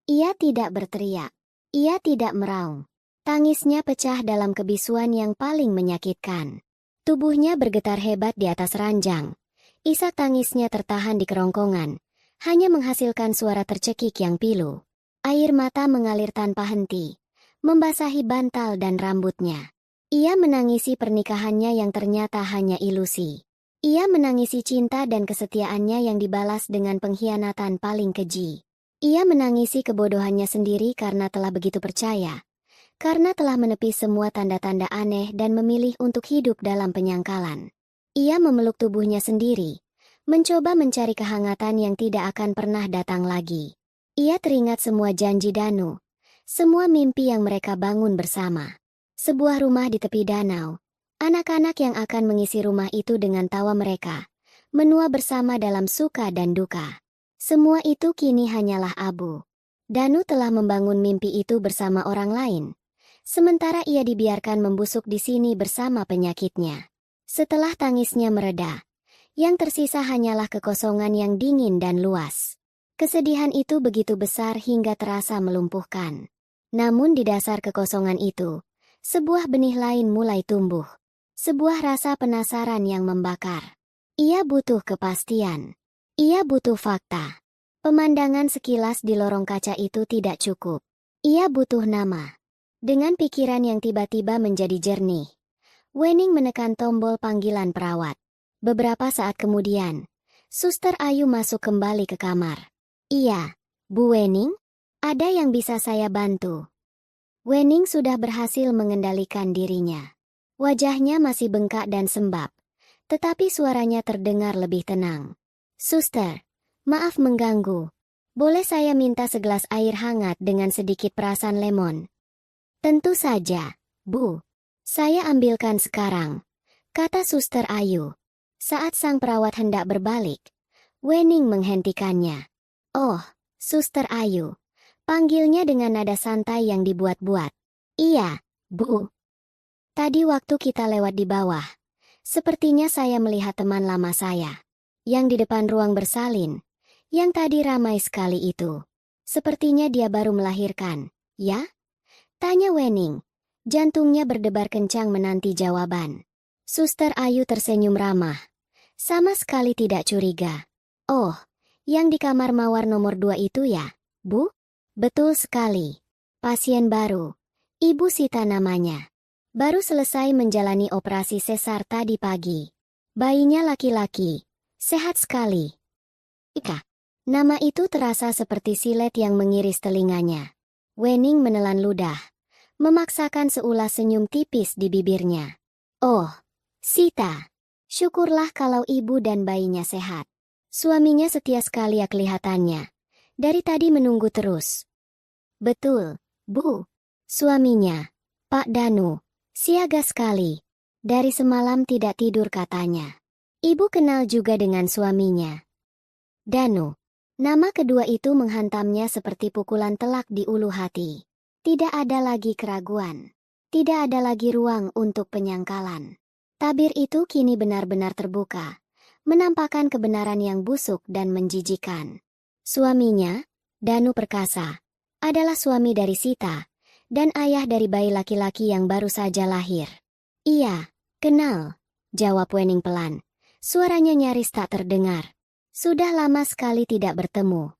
Ia tidak berteriak. Ia tidak meraung. Tangisnya pecah dalam kebisuan yang paling menyakitkan. Tubuhnya bergetar hebat di atas ranjang. Isak tangisnya tertahan di kerongkongan, hanya menghasilkan suara tercekik yang pilu. Air mata mengalir tanpa henti, membasahi bantal dan rambutnya. Ia menangisi pernikahannya yang ternyata hanya ilusi. Ia menangisi cinta dan kesetiaannya yang dibalas dengan pengkhianatan paling keji. Ia menangisi kebodohannya sendiri karena telah begitu percaya. Karena telah menepis semua tanda-tanda aneh dan memilih untuk hidup dalam penyangkalan. Ia memeluk tubuhnya sendiri, mencoba mencari kehangatan yang tidak akan pernah datang lagi. Ia teringat semua janji Danu, semua mimpi yang mereka bangun bersama. Sebuah rumah di tepi danau. Anak-anak yang akan mengisi rumah itu dengan tawa mereka, menua bersama dalam suka dan duka. Semua itu kini hanyalah abu. Danu telah membangun mimpi itu bersama orang lain, sementara ia dibiarkan membusuk di sini bersama penyakitnya. Setelah tangisnya mereda, yang tersisa hanyalah kekosongan yang dingin dan luas. Kesedihan itu begitu besar hingga terasa melumpuhkan. Namun di dasar kekosongan itu, sebuah benih lain mulai tumbuh. Sebuah rasa penasaran yang membakar. Ia butuh kepastian. Ia butuh fakta. Pemandangan sekilas di lorong kaca itu tidak cukup. Ia butuh nama. Dengan pikiran yang tiba-tiba menjadi jernih, Wening menekan tombol panggilan perawat. Beberapa saat kemudian, Suster Ayu masuk kembali ke kamar. "Iya, Bu Wening? Ada yang bisa saya bantu?" Wening sudah berhasil mengendalikan dirinya. Wajahnya masih bengkak dan sembab, tetapi suaranya terdengar lebih tenang. "Suster, maaf mengganggu. Boleh saya minta segelas air hangat dengan sedikit perasan lemon?" "Tentu saja, Bu. Saya ambilkan sekarang," kata Suster Ayu. Saat sang perawat hendak berbalik, Wening menghentikannya. "Oh, Suster Ayu," panggilnya dengan nada santai yang dibuat-buat. "Iya, Bu. Tadi waktu kita lewat di bawah, sepertinya saya melihat teman lama saya, yang di depan ruang bersalin, Yang tadi ramai sekali itu. Sepertinya dia baru melahirkan, ya? Tanya Wening. Jantungnya berdebar kencang menanti jawaban. Suster Ayu tersenyum ramah. Sama sekali tidak curiga. Oh, yang di kamar mawar nomor 2 itu ya, Bu? Betul sekali. Pasien baru. Ibu Sita namanya. Baru selesai menjalani operasi sesar tadi pagi. Bayinya laki-laki. Sehat sekali. Ika. Nama itu terasa seperti silet yang mengiris telinganya. Wening menelan ludah. Memaksakan seulas senyum tipis di bibirnya. Oh, Sita. Syukurlah kalau ibu dan bayinya sehat. Suaminya setia sekali ya kelihatannya. Dari tadi menunggu terus. Betul, Bu. Suaminya, Pak Danu, siaga sekali. Dari semalam tidak tidur katanya. Ibu kenal juga dengan suaminya. Danu. Nama kedua itu menghantamnya seperti pukulan telak di ulu hati. Tidak ada lagi keraguan. Tidak ada lagi ruang untuk penyangkalan. Tabir itu kini benar-benar terbuka, menampakkan kebenaran yang busuk dan menjijikan. Suaminya, Danu Perkasa, adalah suami dari Sita, dan ayah dari bayi laki-laki yang baru saja lahir. Iya, kenal, jawab Wening pelan. Suaranya nyaris tak terdengar. Sudah lama sekali tidak bertemu.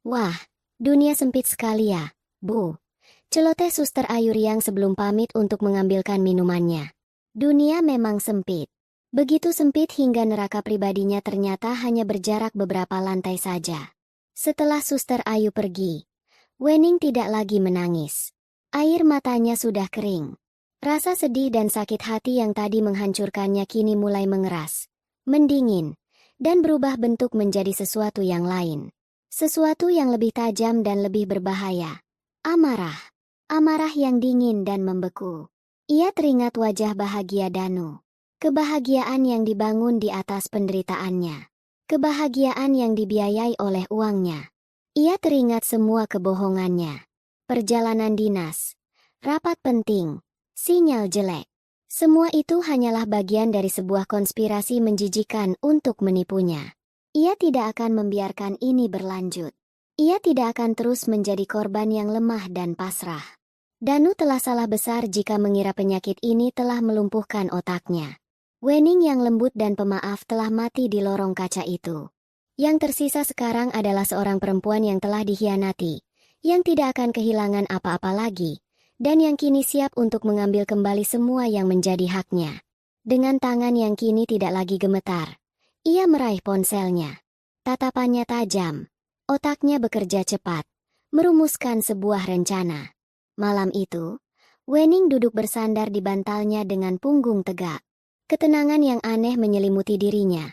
Wah, dunia sempit sekali ya, Bu. Celoteh Suster Ayu Riang sebelum pamit untuk mengambilkan minumannya. Dunia memang sempit. Begitu sempit hingga neraka pribadinya ternyata hanya berjarak beberapa lantai saja. Setelah Suster Ayu pergi, Wening tidak lagi menangis. Air matanya sudah kering. Rasa sedih dan sakit hati yang tadi menghancurkannya kini mulai mengeras, mendingin, dan berubah bentuk menjadi sesuatu yang lain. Sesuatu yang lebih tajam dan lebih berbahaya. Amarah. Amarah yang dingin dan membeku. Ia teringat wajah bahagia Danu. Kebahagiaan yang dibangun di atas penderitaannya. Kebahagiaan yang dibiayai oleh uangnya. Ia teringat semua kebohongannya. Perjalanan dinas. Rapat penting. Sinyal jelek. Semua itu hanyalah bagian dari sebuah konspirasi menjijikan untuk menipunya. Ia tidak akan membiarkan ini berlanjut. Ia tidak akan terus menjadi korban yang lemah dan pasrah. Danu telah salah besar jika mengira penyakit ini telah melumpuhkan otaknya. Wening yang lembut dan pemaaf telah mati di lorong kaca itu. Yang tersisa sekarang adalah seorang perempuan yang telah dikhianati, yang tidak akan kehilangan apa-apa lagi, dan yang kini siap untuk mengambil kembali semua yang menjadi haknya. Dengan tangan yang kini tidak lagi gemetar, ia meraih ponselnya. Tatapannya tajam, otaknya bekerja cepat, merumuskan sebuah rencana. Malam itu, Wening duduk bersandar di bantalnya dengan punggung tegak. Ketenangan yang aneh menyelimuti dirinya.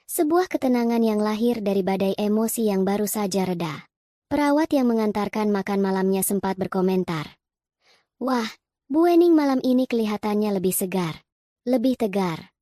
Sebuah ketenangan yang lahir dari badai emosi yang baru saja reda. Perawat yang mengantarkan makan malamnya sempat berkomentar. Wah, Bu Wening malam ini kelihatannya lebih segar, lebih tegar.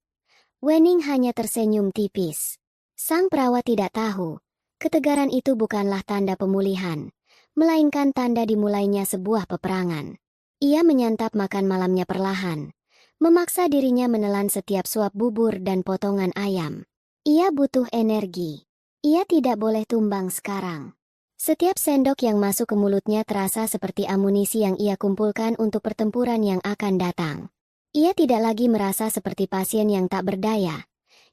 Wening hanya tersenyum tipis. Sang perawat tidak tahu, ketegaran itu bukanlah tanda pemulihan, melainkan tanda dimulainya sebuah peperangan. Ia menyantap makan malamnya perlahan, memaksa dirinya menelan setiap suap bubur dan potongan ayam. Ia butuh energi. Ia tidak boleh tumbang sekarang. Setiap sendok yang masuk ke mulutnya terasa seperti amunisi yang ia kumpulkan untuk pertempuran yang akan datang. Ia tidak lagi merasa seperti pasien yang tak berdaya.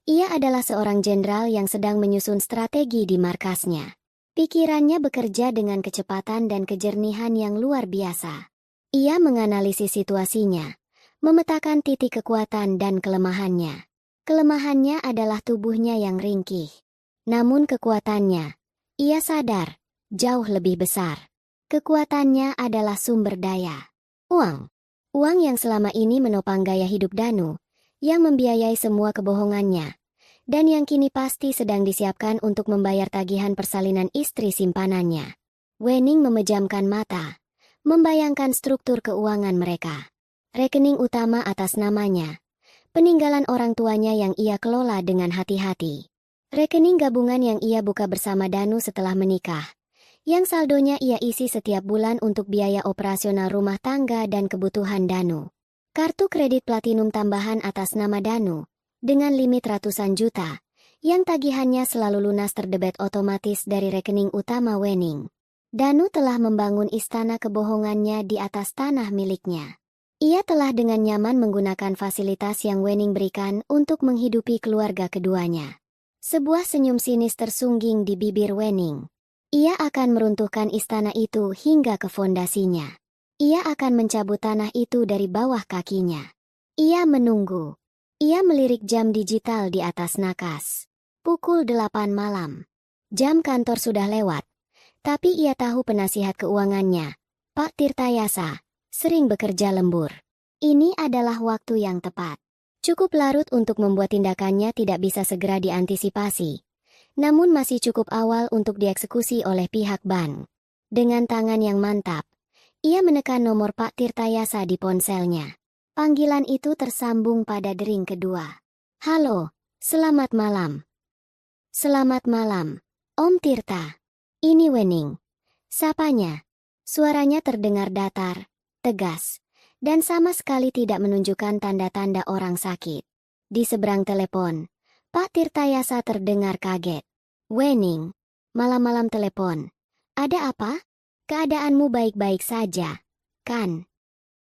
Ia adalah seorang jenderal yang sedang menyusun strategi di markasnya. Pikirannya bekerja dengan kecepatan dan kejernihan yang luar biasa. Ia menganalisis situasinya, memetakan titik kekuatan dan kelemahannya. Kelemahannya adalah tubuhnya yang ringkih. Namun kekuatannya, ia sadar, jauh lebih besar. Kekuatannya adalah sumber daya. Uang. Uang yang selama ini menopang gaya hidup Danu, yang membiayai semua kebohongannya, dan yang kini pasti sedang disiapkan untuk membayar tagihan persalinan istri simpanannya. Wening memejamkan mata, membayangkan struktur keuangan mereka. Rekening utama atas namanya. Peninggalan orang tuanya yang ia kelola dengan hati-hati. Rekening gabungan yang ia buka bersama Danu setelah menikah, yang saldonya ia isi setiap bulan untuk biaya operasional rumah tangga dan kebutuhan Danu. Kartu kredit platinum tambahan atas nama Danu, dengan limit ratusan juta, yang tagihannya selalu lunas terdebet otomatis dari rekening utama Wening. Danu telah membangun istana kebohongannya di atas tanah miliknya. Ia telah dengan nyaman menggunakan fasilitas yang Wening berikan untuk menghidupi keluarga keduanya. Sebuah senyum sinis tersungging di bibir Wening. Ia akan meruntuhkan istana itu hingga ke fondasinya. Ia akan mencabut tanah itu dari bawah kakinya. Ia menunggu. Ia melirik jam digital di atas nakas. Pukul 8 malam. Jam kantor sudah lewat. Tapi ia tahu penasihat keuangannya, Pak Tirtayasa, sering bekerja lembur. Ini adalah waktu yang tepat. Cukup larut untuk membuat tindakannya tidak bisa segera diantisipasi. Namun masih cukup awal untuk dieksekusi oleh pihak bank. Dengan tangan yang mantap, ia menekan nomor Pak Tirtayasa di ponselnya. Panggilan itu tersambung pada dering kedua. Halo, selamat malam. Selamat malam, Om Tirta. Ini Wening. Sapanya. Suaranya terdengar datar, tegas, dan sama sekali tidak menunjukkan tanda-tanda orang sakit. Di seberang telepon, Pak Tirtayasa terdengar kaget. Wening, malam-malam telepon. Ada apa? Keadaanmu baik-baik saja, kan?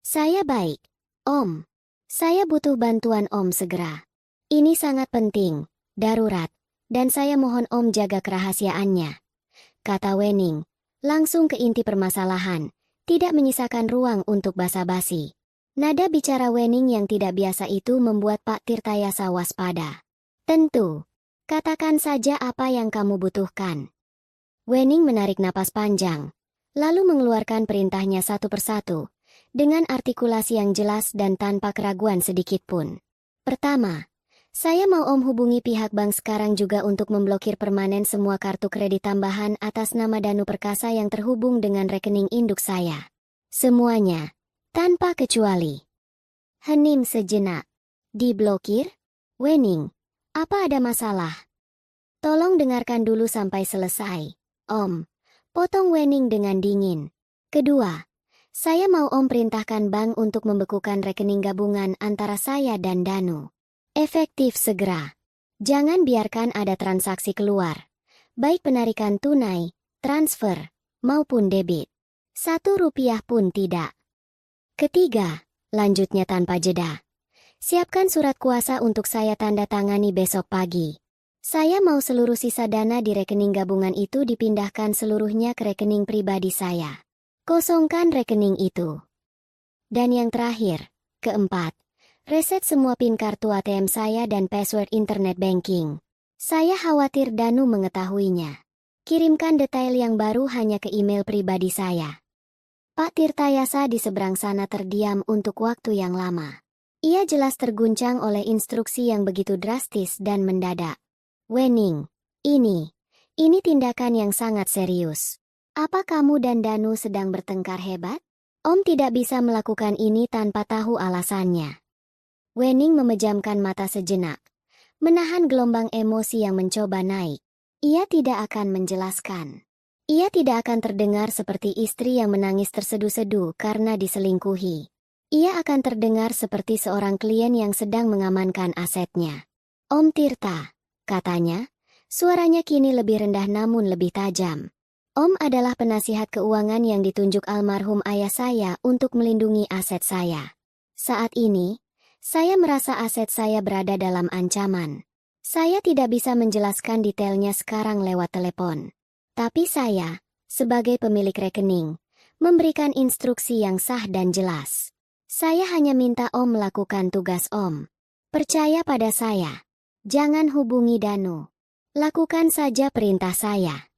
Saya baik, Om. Saya butuh bantuan Om segera. Ini sangat penting, darurat, dan saya mohon Om jaga kerahasiaannya. Kata Wening, langsung ke inti permasalahan, tidak menyisakan ruang untuk basa-basi. Nada bicara Wening yang tidak biasa itu membuat Pak Tirtayasa waspada. Tentu, katakan saja apa yang kamu butuhkan. Wening menarik napas panjang, lalu mengeluarkan perintahnya satu persatu, dengan artikulasi yang jelas dan tanpa keraguan sedikitpun. Pertama, saya mau Om hubungi pihak bank sekarang juga untuk memblokir permanen semua kartu kredit tambahan atas nama Danu Perkasa yang terhubung dengan rekening induk saya. Semuanya, tanpa kecuali. Hening sejenak. Diblokir? Wening, apa ada masalah? Tolong dengarkan dulu sampai selesai, Om. Potong Wening dengan dingin. Kedua, saya mau Om perintahkan bank untuk membekukan rekening gabungan antara saya dan Danu. Efektif segera. Jangan biarkan ada transaksi keluar. Baik penarikan tunai, transfer, maupun debit. 1 rupiah pun tidak. Ketiga, lanjutnya tanpa jeda. Siapkan surat kuasa untuk saya tanda tangani besok pagi. Saya mau seluruh sisa dana di rekening gabungan itu dipindahkan seluruhnya ke rekening pribadi saya. Kosongkan rekening itu. Dan yang terakhir, keempat. Reset semua PIN kartu ATM saya dan password internet banking. Saya khawatir Danu mengetahuinya. Kirimkan detail yang baru hanya ke email pribadi saya. Pak Tirtayasa di seberang sana terdiam untuk waktu yang lama. Ia jelas terguncang oleh instruksi yang begitu drastis dan mendadak. Wening, ini tindakan yang sangat serius. Apa kamu dan Danu sedang bertengkar hebat? Om tidak bisa melakukan ini tanpa tahu alasannya. Wening memejamkan mata sejenak, menahan gelombang emosi yang mencoba naik. Ia tidak akan menjelaskan. Ia tidak akan terdengar seperti istri yang menangis terseduh-seduh karena diselingkuhi. Ia akan terdengar seperti seorang klien yang sedang mengamankan asetnya. Om Tirta, katanya, suaranya kini lebih rendah namun lebih tajam. Om adalah penasihat keuangan yang ditunjuk almarhum ayah saya untuk melindungi aset saya. Saat ini, saya merasa aset saya berada dalam ancaman. Saya tidak bisa menjelaskan detailnya sekarang lewat telepon. Tapi saya, sebagai pemilik rekening, memberikan instruksi yang sah dan jelas. Saya hanya minta Om melakukan tugas Om. Percaya pada saya. Jangan hubungi Danu. Lakukan saja perintah saya.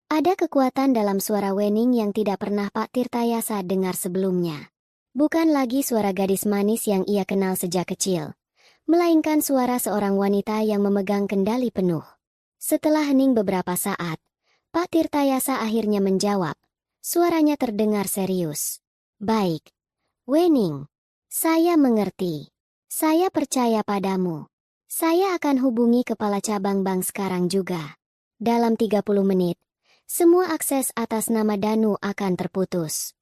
Ada kekuatan dalam suara Wening yang tidak pernah Pak Tirtayasa dengar sebelumnya. Bukan lagi suara gadis manis yang ia kenal sejak kecil, melainkan suara seorang wanita yang memegang kendali penuh. Setelah hening beberapa saat, Pak Tirtayasa akhirnya menjawab. Suaranya terdengar serius. Baik, Wening, saya mengerti. Saya percaya padamu. Saya akan hubungi kepala cabang bank sekarang juga. Dalam 30 menit, semua akses atas nama Danu akan terputus.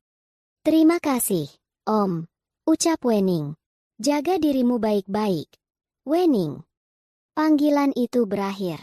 Terima kasih, Om, ucap Wening. Jaga dirimu baik-baik, Wening. Panggilan itu berakhir.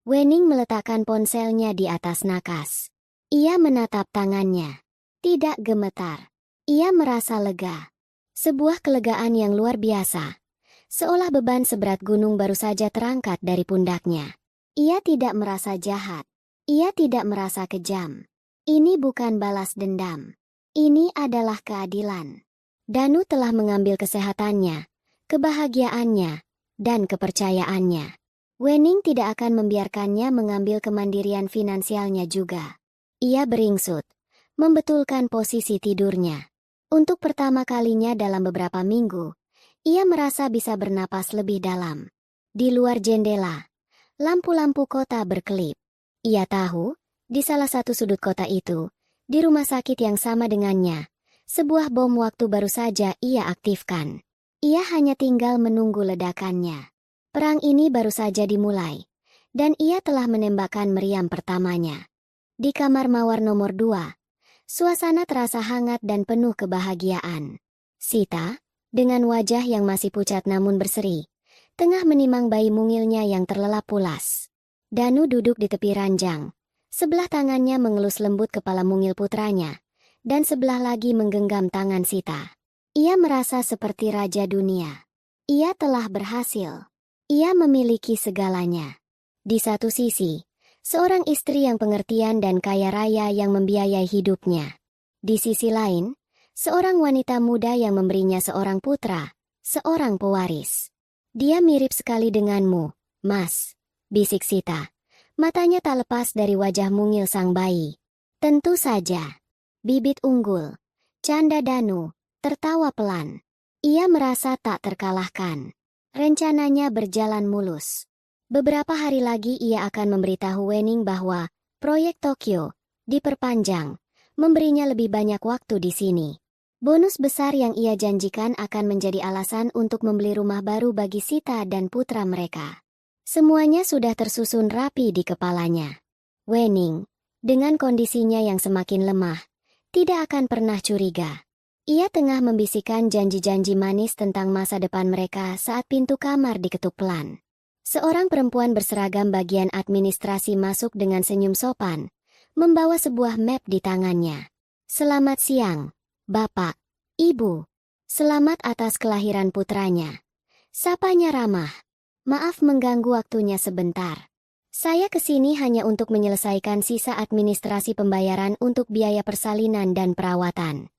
Wening meletakkan ponselnya di atas nakas. Ia menatap tangannya. Tidak gemetar. Ia merasa lega. Sebuah kelegaan yang luar biasa. Seolah beban seberat gunung baru saja terangkat dari pundaknya. Ia tidak merasa jahat. Ia tidak merasa kejam. Ini bukan balas dendam. Ini adalah keadilan. Danu telah mengambil kesehatannya, kebahagiaannya, dan kepercayaannya. Wening tidak akan membiarkannya mengambil kemandirian finansialnya juga. Ia beringsut, membetulkan posisi tidurnya. Untuk pertama kalinya dalam beberapa minggu, ia merasa bisa bernapas lebih dalam. Di luar jendela, lampu-lampu kota berkelip. Ia tahu, di salah satu sudut kota itu, di rumah sakit yang sama dengannya, sebuah bom waktu baru saja ia aktifkan. Ia hanya tinggal menunggu ledakannya. Perang ini baru saja dimulai, dan ia telah menembakkan meriam pertamanya. Di kamar mawar nomor 2, suasana terasa hangat dan penuh kebahagiaan. Sita, dengan wajah yang masih pucat namun berseri, tengah menimang bayi mungilnya yang terlelap pulas. Danu duduk di tepi ranjang, sebelah tangannya mengelus lembut kepala mungil putranya, dan sebelah lagi menggenggam tangan Sita. Ia merasa seperti raja dunia. Ia telah berhasil. Ia memiliki segalanya. Di satu sisi, seorang istri yang pengertian dan kaya raya yang membiayai hidupnya. Di sisi lain, seorang wanita muda yang memberinya seorang putra, seorang pewaris. Dia mirip sekali denganmu, Mas, bisik Sita. Matanya tak lepas dari wajah mungil sang bayi. Tentu saja. Bibit unggul. Canda Danu, tertawa pelan. Ia merasa tak terkalahkan. Rencananya berjalan mulus. Beberapa hari lagi ia akan memberitahu Wening bahwa proyek Tokyo diperpanjang, memberinya lebih banyak waktu di sini. Bonus besar yang ia janjikan akan menjadi alasan untuk membeli rumah baru bagi Sita dan putra mereka. Semuanya sudah tersusun rapi di kepalanya. Wening, dengan kondisinya yang semakin lemah, tidak akan pernah curiga. Ia tengah membisikkan janji-janji manis tentang masa depan mereka saat pintu kamar diketuk pelan. Seorang perempuan berseragam bagian administrasi masuk dengan senyum sopan, membawa sebuah map di tangannya. Selamat siang, Bapak, Ibu. Selamat atas kelahiran putranya. Sapanya ramah. Maaf mengganggu waktunya sebentar. Saya kesini hanya untuk menyelesaikan sisa administrasi pembayaran untuk biaya persalinan dan perawatan.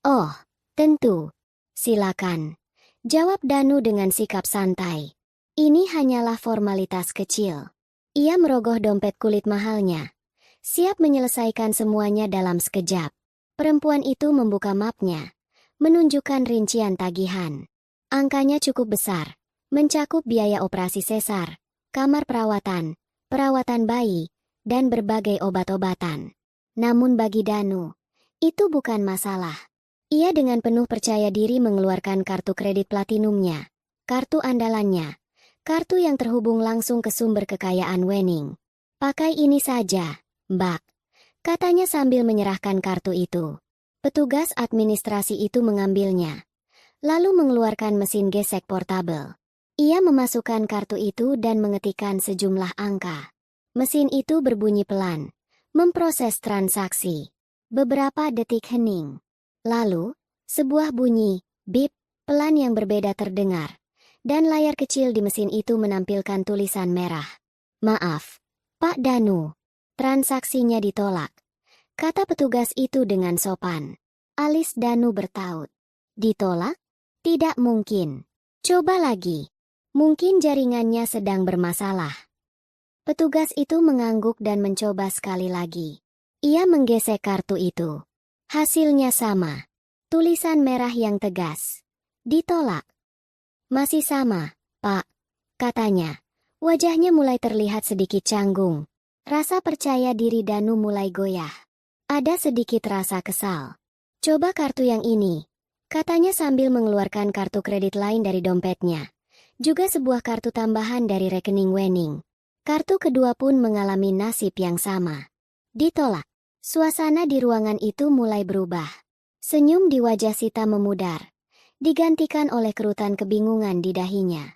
Oh, tentu. Silakan. Jawab Danu dengan sikap santai. Ini hanyalah formalitas kecil. Ia merogoh dompet kulit mahalnya. Siap menyelesaikan semuanya dalam sekejap. Perempuan itu membuka mapnya. Menunjukkan rincian tagihan. Angkanya cukup besar. Mencakup biaya operasi sesar, kamar perawatan, perawatan bayi, dan berbagai obat-obatan. Namun bagi Danu, itu bukan masalah. Ia dengan penuh percaya diri mengeluarkan kartu kredit platinumnya, kartu andalannya, kartu yang terhubung langsung ke sumber kekayaan Wening. Pakai ini saja, Mbak, katanya sambil menyerahkan kartu itu. Petugas administrasi itu mengambilnya, lalu mengeluarkan mesin gesek portabel. Ia memasukkan kartu itu dan mengetikkan sejumlah angka. Mesin itu berbunyi pelan, memproses transaksi. Beberapa detik hening. Lalu, sebuah bunyi, bip, pelan yang berbeda terdengar, dan layar kecil di mesin itu menampilkan tulisan merah. Maaf, Pak Danu, transaksinya ditolak, kata petugas itu dengan sopan. Alis Danu bertaut. Ditolak? Tidak mungkin. Coba lagi. Mungkin jaringannya sedang bermasalah. Petugas itu mengangguk dan mencoba sekali lagi. Ia menggesek kartu itu. Hasilnya sama. Tulisan merah yang tegas. Ditolak. Masih sama, Pak, katanya. Wajahnya mulai terlihat sedikit canggung. Rasa percaya diri Danu mulai goyah. Ada sedikit rasa kesal. Coba kartu yang ini, katanya sambil mengeluarkan kartu kredit lain dari dompetnya. Juga sebuah kartu tambahan dari rekening Wening. Kartu kedua pun mengalami nasib yang sama. Ditolak. Suasana di ruangan itu mulai berubah. Senyum di wajah Sita memudar, digantikan oleh kerutan kebingungan di dahinya.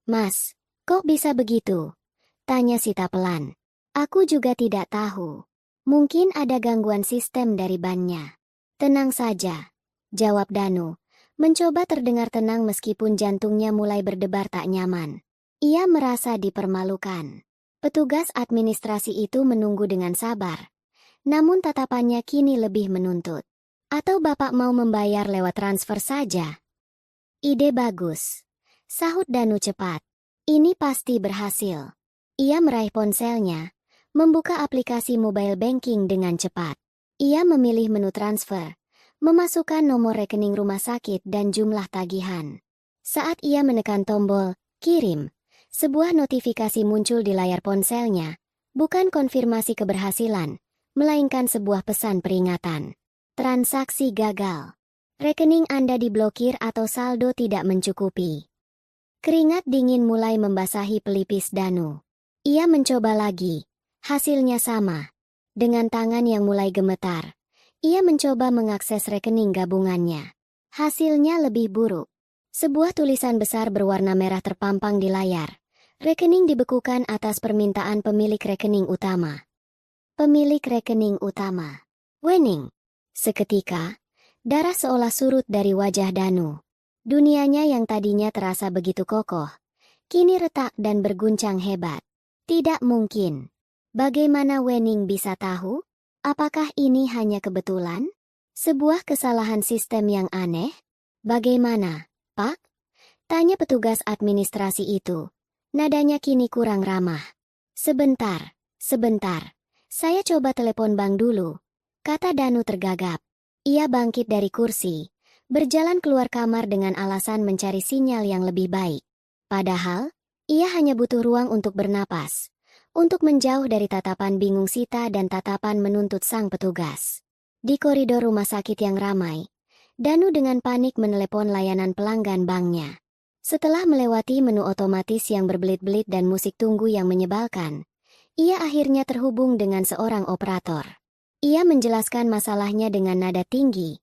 Mas, Kok bisa begitu? Tanya Sita pelan. Aku juga tidak tahu. Mungkin ada gangguan sistem dari bannya. Tenang saja, jawab Danu. Mencoba terdengar tenang meskipun jantungnya mulai berdebar tak nyaman. Ia merasa dipermalukan. Petugas administrasi itu menunggu dengan sabar. Namun tatapannya kini lebih menuntut. Atau Bapak mau membayar lewat transfer saja? Ide bagus, sahut Danu cepat. Ini pasti berhasil. Ia meraih ponselnya, membuka aplikasi mobile banking dengan cepat. Ia memilih menu transfer, memasukkan nomor rekening rumah sakit dan jumlah tagihan. Saat ia menekan tombol "Kirim", sebuah notifikasi muncul di layar ponselnya, bukan konfirmasi keberhasilan, melainkan sebuah pesan peringatan. Transaksi gagal. Rekening Anda diblokir atau saldo tidak mencukupi. Keringat dingin mulai membasahi pelipis Danu. Ia mencoba lagi. Hasilnya sama. Dengan tangan yang mulai gemetar, ia mencoba mengakses rekening gabungannya. Hasilnya lebih buruk. Sebuah tulisan besar berwarna merah terpampang di layar. Rekening dibekukan atas permintaan pemilik rekening utama. Pemilik rekening utama. Wening. Seketika, darah seolah surut dari wajah Danu. Dunianya yang tadinya terasa begitu kokoh, kini retak dan berguncang hebat. Tidak mungkin. Bagaimana Wening bisa tahu? Apakah ini hanya kebetulan? Sebuah kesalahan sistem yang aneh? Bagaimana, Pak? Tanya petugas administrasi itu. Nadanya kini kurang ramah. Sebentar. Saya coba telepon bank dulu, kata Danu tergagap. Ia bangkit dari kursi, berjalan keluar kamar dengan alasan mencari sinyal yang lebih baik. Padahal, ia hanya butuh ruang untuk bernapas, untuk menjauh dari tatapan bingung Sita dan tatapan menuntut sang petugas. Di koridor rumah sakit yang ramai, Danu dengan panik menelepon layanan pelanggan banknya. Setelah melewati menu otomatis yang berbelit-belit dan musik tunggu yang menyebalkan, ia akhirnya terhubung dengan seorang operator. Ia menjelaskan masalahnya dengan nada tinggi,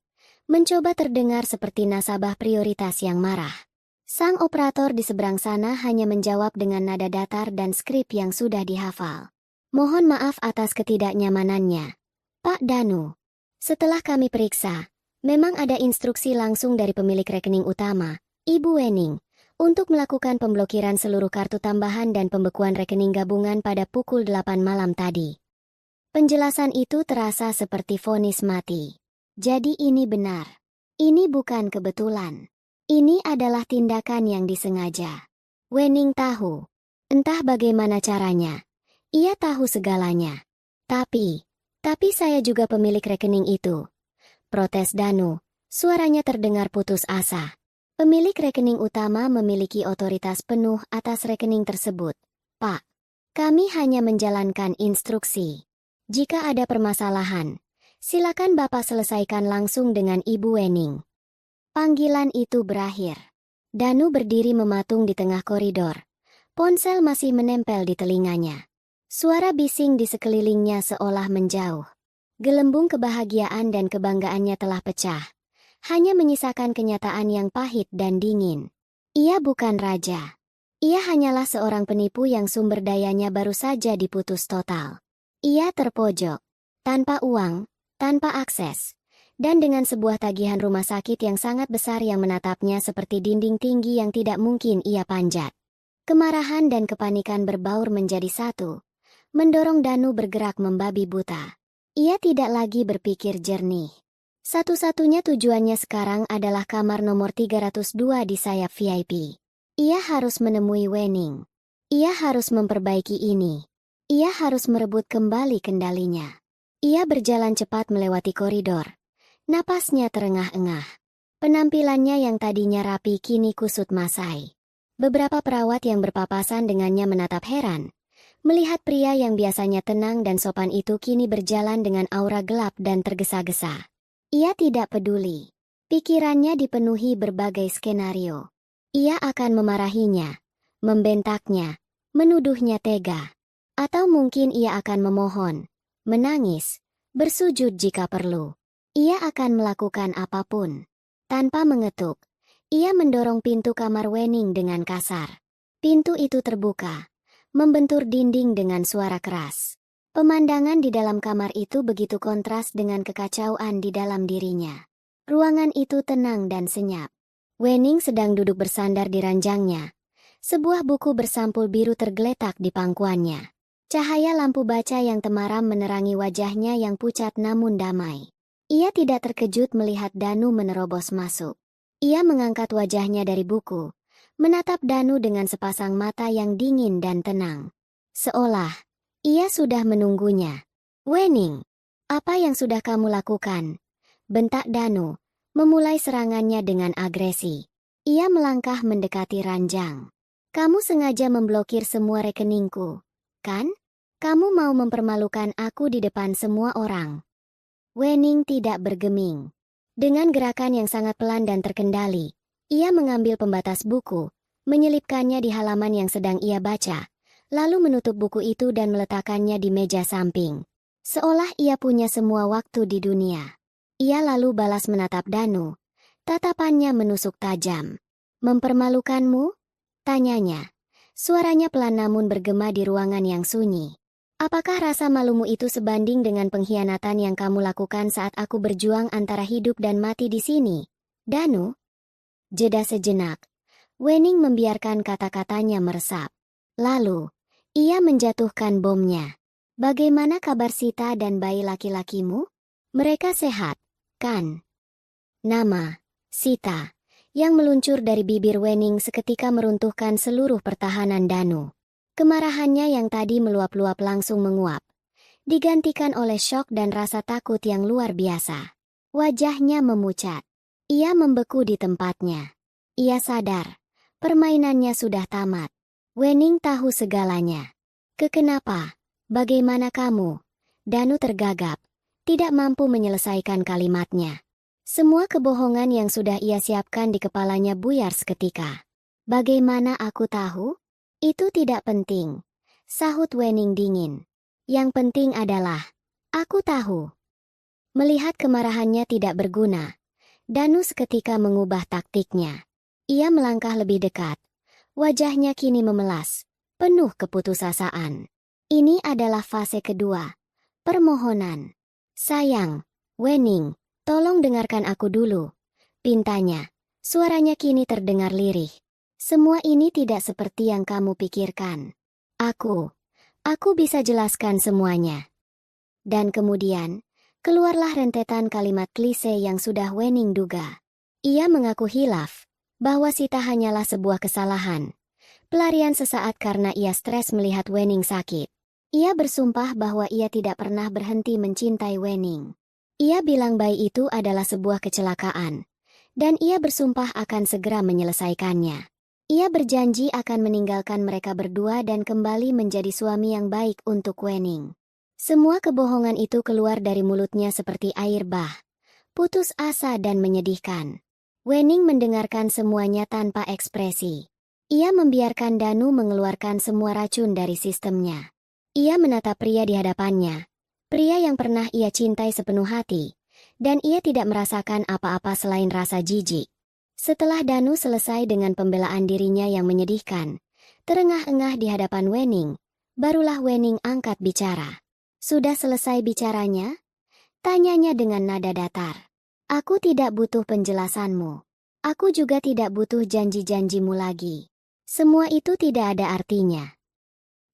mencoba terdengar seperti nasabah prioritas yang marah. Sang operator di seberang sana hanya menjawab dengan nada datar dan skrip yang sudah dihafal. Mohon maaf atas ketidaknyamanannya, Pak Danu. Setelah kami periksa, memang ada instruksi langsung dari pemilik rekening utama, Ibu Wening, untuk melakukan pemblokiran seluruh kartu tambahan dan pembekuan rekening gabungan pada pukul 8 malam tadi. Penjelasan itu terasa seperti vonis mati. Jadi ini benar. Ini bukan kebetulan. Ini adalah tindakan yang disengaja. Wening tahu. Entah bagaimana caranya. Ia tahu segalanya. Tapi saya juga pemilik rekening itu. Protes Danu. Suaranya terdengar putus asa. Pemilik rekening utama memiliki otoritas penuh atas rekening tersebut. Pak, kami hanya menjalankan instruksi. Jika ada permasalahan, silakan Bapak selesaikan langsung dengan Ibu Wening. Panggilan itu berakhir. Danu berdiri mematung di tengah koridor. Ponsel masih menempel di telinganya. Suara bising di sekelilingnya seolah menjauh. Gelembung kebahagiaan dan kebanggaannya telah pecah. Hanya menyisakan kenyataan yang pahit dan dingin. Ia bukan raja. Ia hanyalah seorang penipu yang sumber dayanya baru saja diputus total. Ia terpojok, tanpa uang, tanpa akses, dan dengan sebuah tagihan rumah sakit yang sangat besar yang menatapnya seperti dinding tinggi yang tidak mungkin ia panjat. Kemarahan dan kepanikan berbaur menjadi satu, mendorong Danu bergerak membabi buta. Ia tidak lagi berpikir jernih. Satu-satunya tujuannya sekarang adalah kamar nomor 302 di sayap VIP. Ia harus menemui Wening. Ia harus memperbaiki ini. Ia harus merebut kembali kendalinya. Ia berjalan cepat melewati koridor. Napasnya terengah-engah. Penampilannya yang tadinya rapi kini kusut masai. Beberapa perawat yang berpapasan dengannya menatap heran. Melihat pria yang biasanya tenang dan sopan itu kini berjalan dengan aura gelap dan tergesa-gesa. Ia tidak peduli. Pikirannya dipenuhi berbagai skenario. Ia akan memarahinya, membentaknya, menuduhnya tega. Atau mungkin ia akan memohon, menangis, bersujud jika perlu. Ia akan melakukan apapun. Tanpa mengetuk, ia mendorong pintu kamar Wening dengan kasar. Pintu itu terbuka, membentur dinding dengan suara keras. Pemandangan di dalam kamar itu begitu kontras dengan kekacauan di dalam dirinya. Ruangan itu tenang dan senyap. Wenning sedang duduk bersandar di ranjangnya. Sebuah buku bersampul biru tergeletak di pangkuannya. Cahaya lampu baca yang temaram menerangi wajahnya yang pucat namun damai. Ia tidak terkejut melihat Danu menerobos masuk. Ia mengangkat wajahnya dari buku, menatap Danu dengan sepasang mata yang dingin dan tenang. Seolah ia sudah menunggunya. Wenning, apa yang sudah kamu lakukan? Bentak Danu, memulai serangannya dengan agresi. Ia melangkah mendekati ranjang. Kamu sengaja memblokir semua rekeningku, kan? Kamu mau mempermalukan aku di depan semua orang. Wenning tidak bergeming. Dengan gerakan yang sangat pelan dan terkendali, ia mengambil pembatas buku, menyelipkannya di halaman yang sedang ia baca, lalu menutup buku itu dan meletakkannya di meja samping. Seolah ia punya semua waktu di dunia. Ia lalu balas menatap Danu. Tatapannya menusuk tajam. Mempermalukanmu? Tanyanya. Suaranya pelan namun bergema di ruangan yang sunyi. Apakah rasa malumu itu sebanding dengan pengkhianatan yang kamu lakukan saat aku berjuang antara hidup dan mati di sini? Danu? Jeda sejenak. Wenning membiarkan kata-katanya meresap. Lalu, ia menjatuhkan bomnya. Bagaimana kabar Sita dan bayi laki-lakimu? Mereka sehat, kan? Nama, Sita, yang meluncur dari bibir Wenning seketika meruntuhkan seluruh pertahanan Danu. Kemarahannya yang tadi meluap-luap langsung menguap, digantikan oleh syok dan rasa takut yang luar biasa. Wajahnya memucat. Ia membeku di tempatnya. Ia sadar, permainannya sudah tamat. Wenning tahu segalanya. Kenapa? Bagaimana kamu? Danu tergagap, tidak mampu menyelesaikan kalimatnya. Semua kebohongan yang sudah ia siapkan di kepalanya buyar seketika. Bagaimana aku tahu? Itu tidak penting, sahut Wenning dingin. Yang penting adalah, aku tahu. Melihat kemarahannya tidak berguna, Danu seketika mengubah taktiknya. Ia melangkah lebih dekat. Wajahnya kini memelas, penuh keputusasaan. Ini adalah fase kedua. Permohonan. Sayang, Wenning, tolong dengarkan aku dulu. Pintanya. Suaranya kini terdengar lirih. Semua ini tidak seperti yang kamu pikirkan. Aku bisa jelaskan semuanya. Dan kemudian, keluarlah rentetan kalimat klise yang sudah Wenning duga. Ia mengaku hilaf, bahwa Sita hanyalah sebuah kesalahan. Pelarian sesaat karena ia stres melihat Wenning sakit. Ia bersumpah bahwa ia tidak pernah berhenti mencintai Wenning. Ia bilang bayi itu adalah sebuah kecelakaan. Dan ia bersumpah akan segera menyelesaikannya. Ia berjanji akan meninggalkan mereka berdua dan kembali menjadi suami yang baik untuk Wenning. Semua kebohongan itu keluar dari mulutnya seperti air bah. Putus asa dan menyedihkan. Wenning mendengarkan semuanya tanpa ekspresi. Ia membiarkan Danu mengeluarkan semua racun dari sistemnya. Ia menatap pria di hadapannya. Pria yang pernah ia cintai sepenuh hati. Dan ia tidak merasakan apa-apa selain rasa jijik. Setelah Danu selesai dengan pembelaan dirinya yang menyedihkan, terengah-engah di hadapan Wenning, barulah Wenning angkat bicara. Sudah selesai bicaranya? Tanyanya dengan nada datar. Aku tidak butuh penjelasanmu. Aku juga tidak butuh janji-janjimu lagi. Semua itu tidak ada artinya.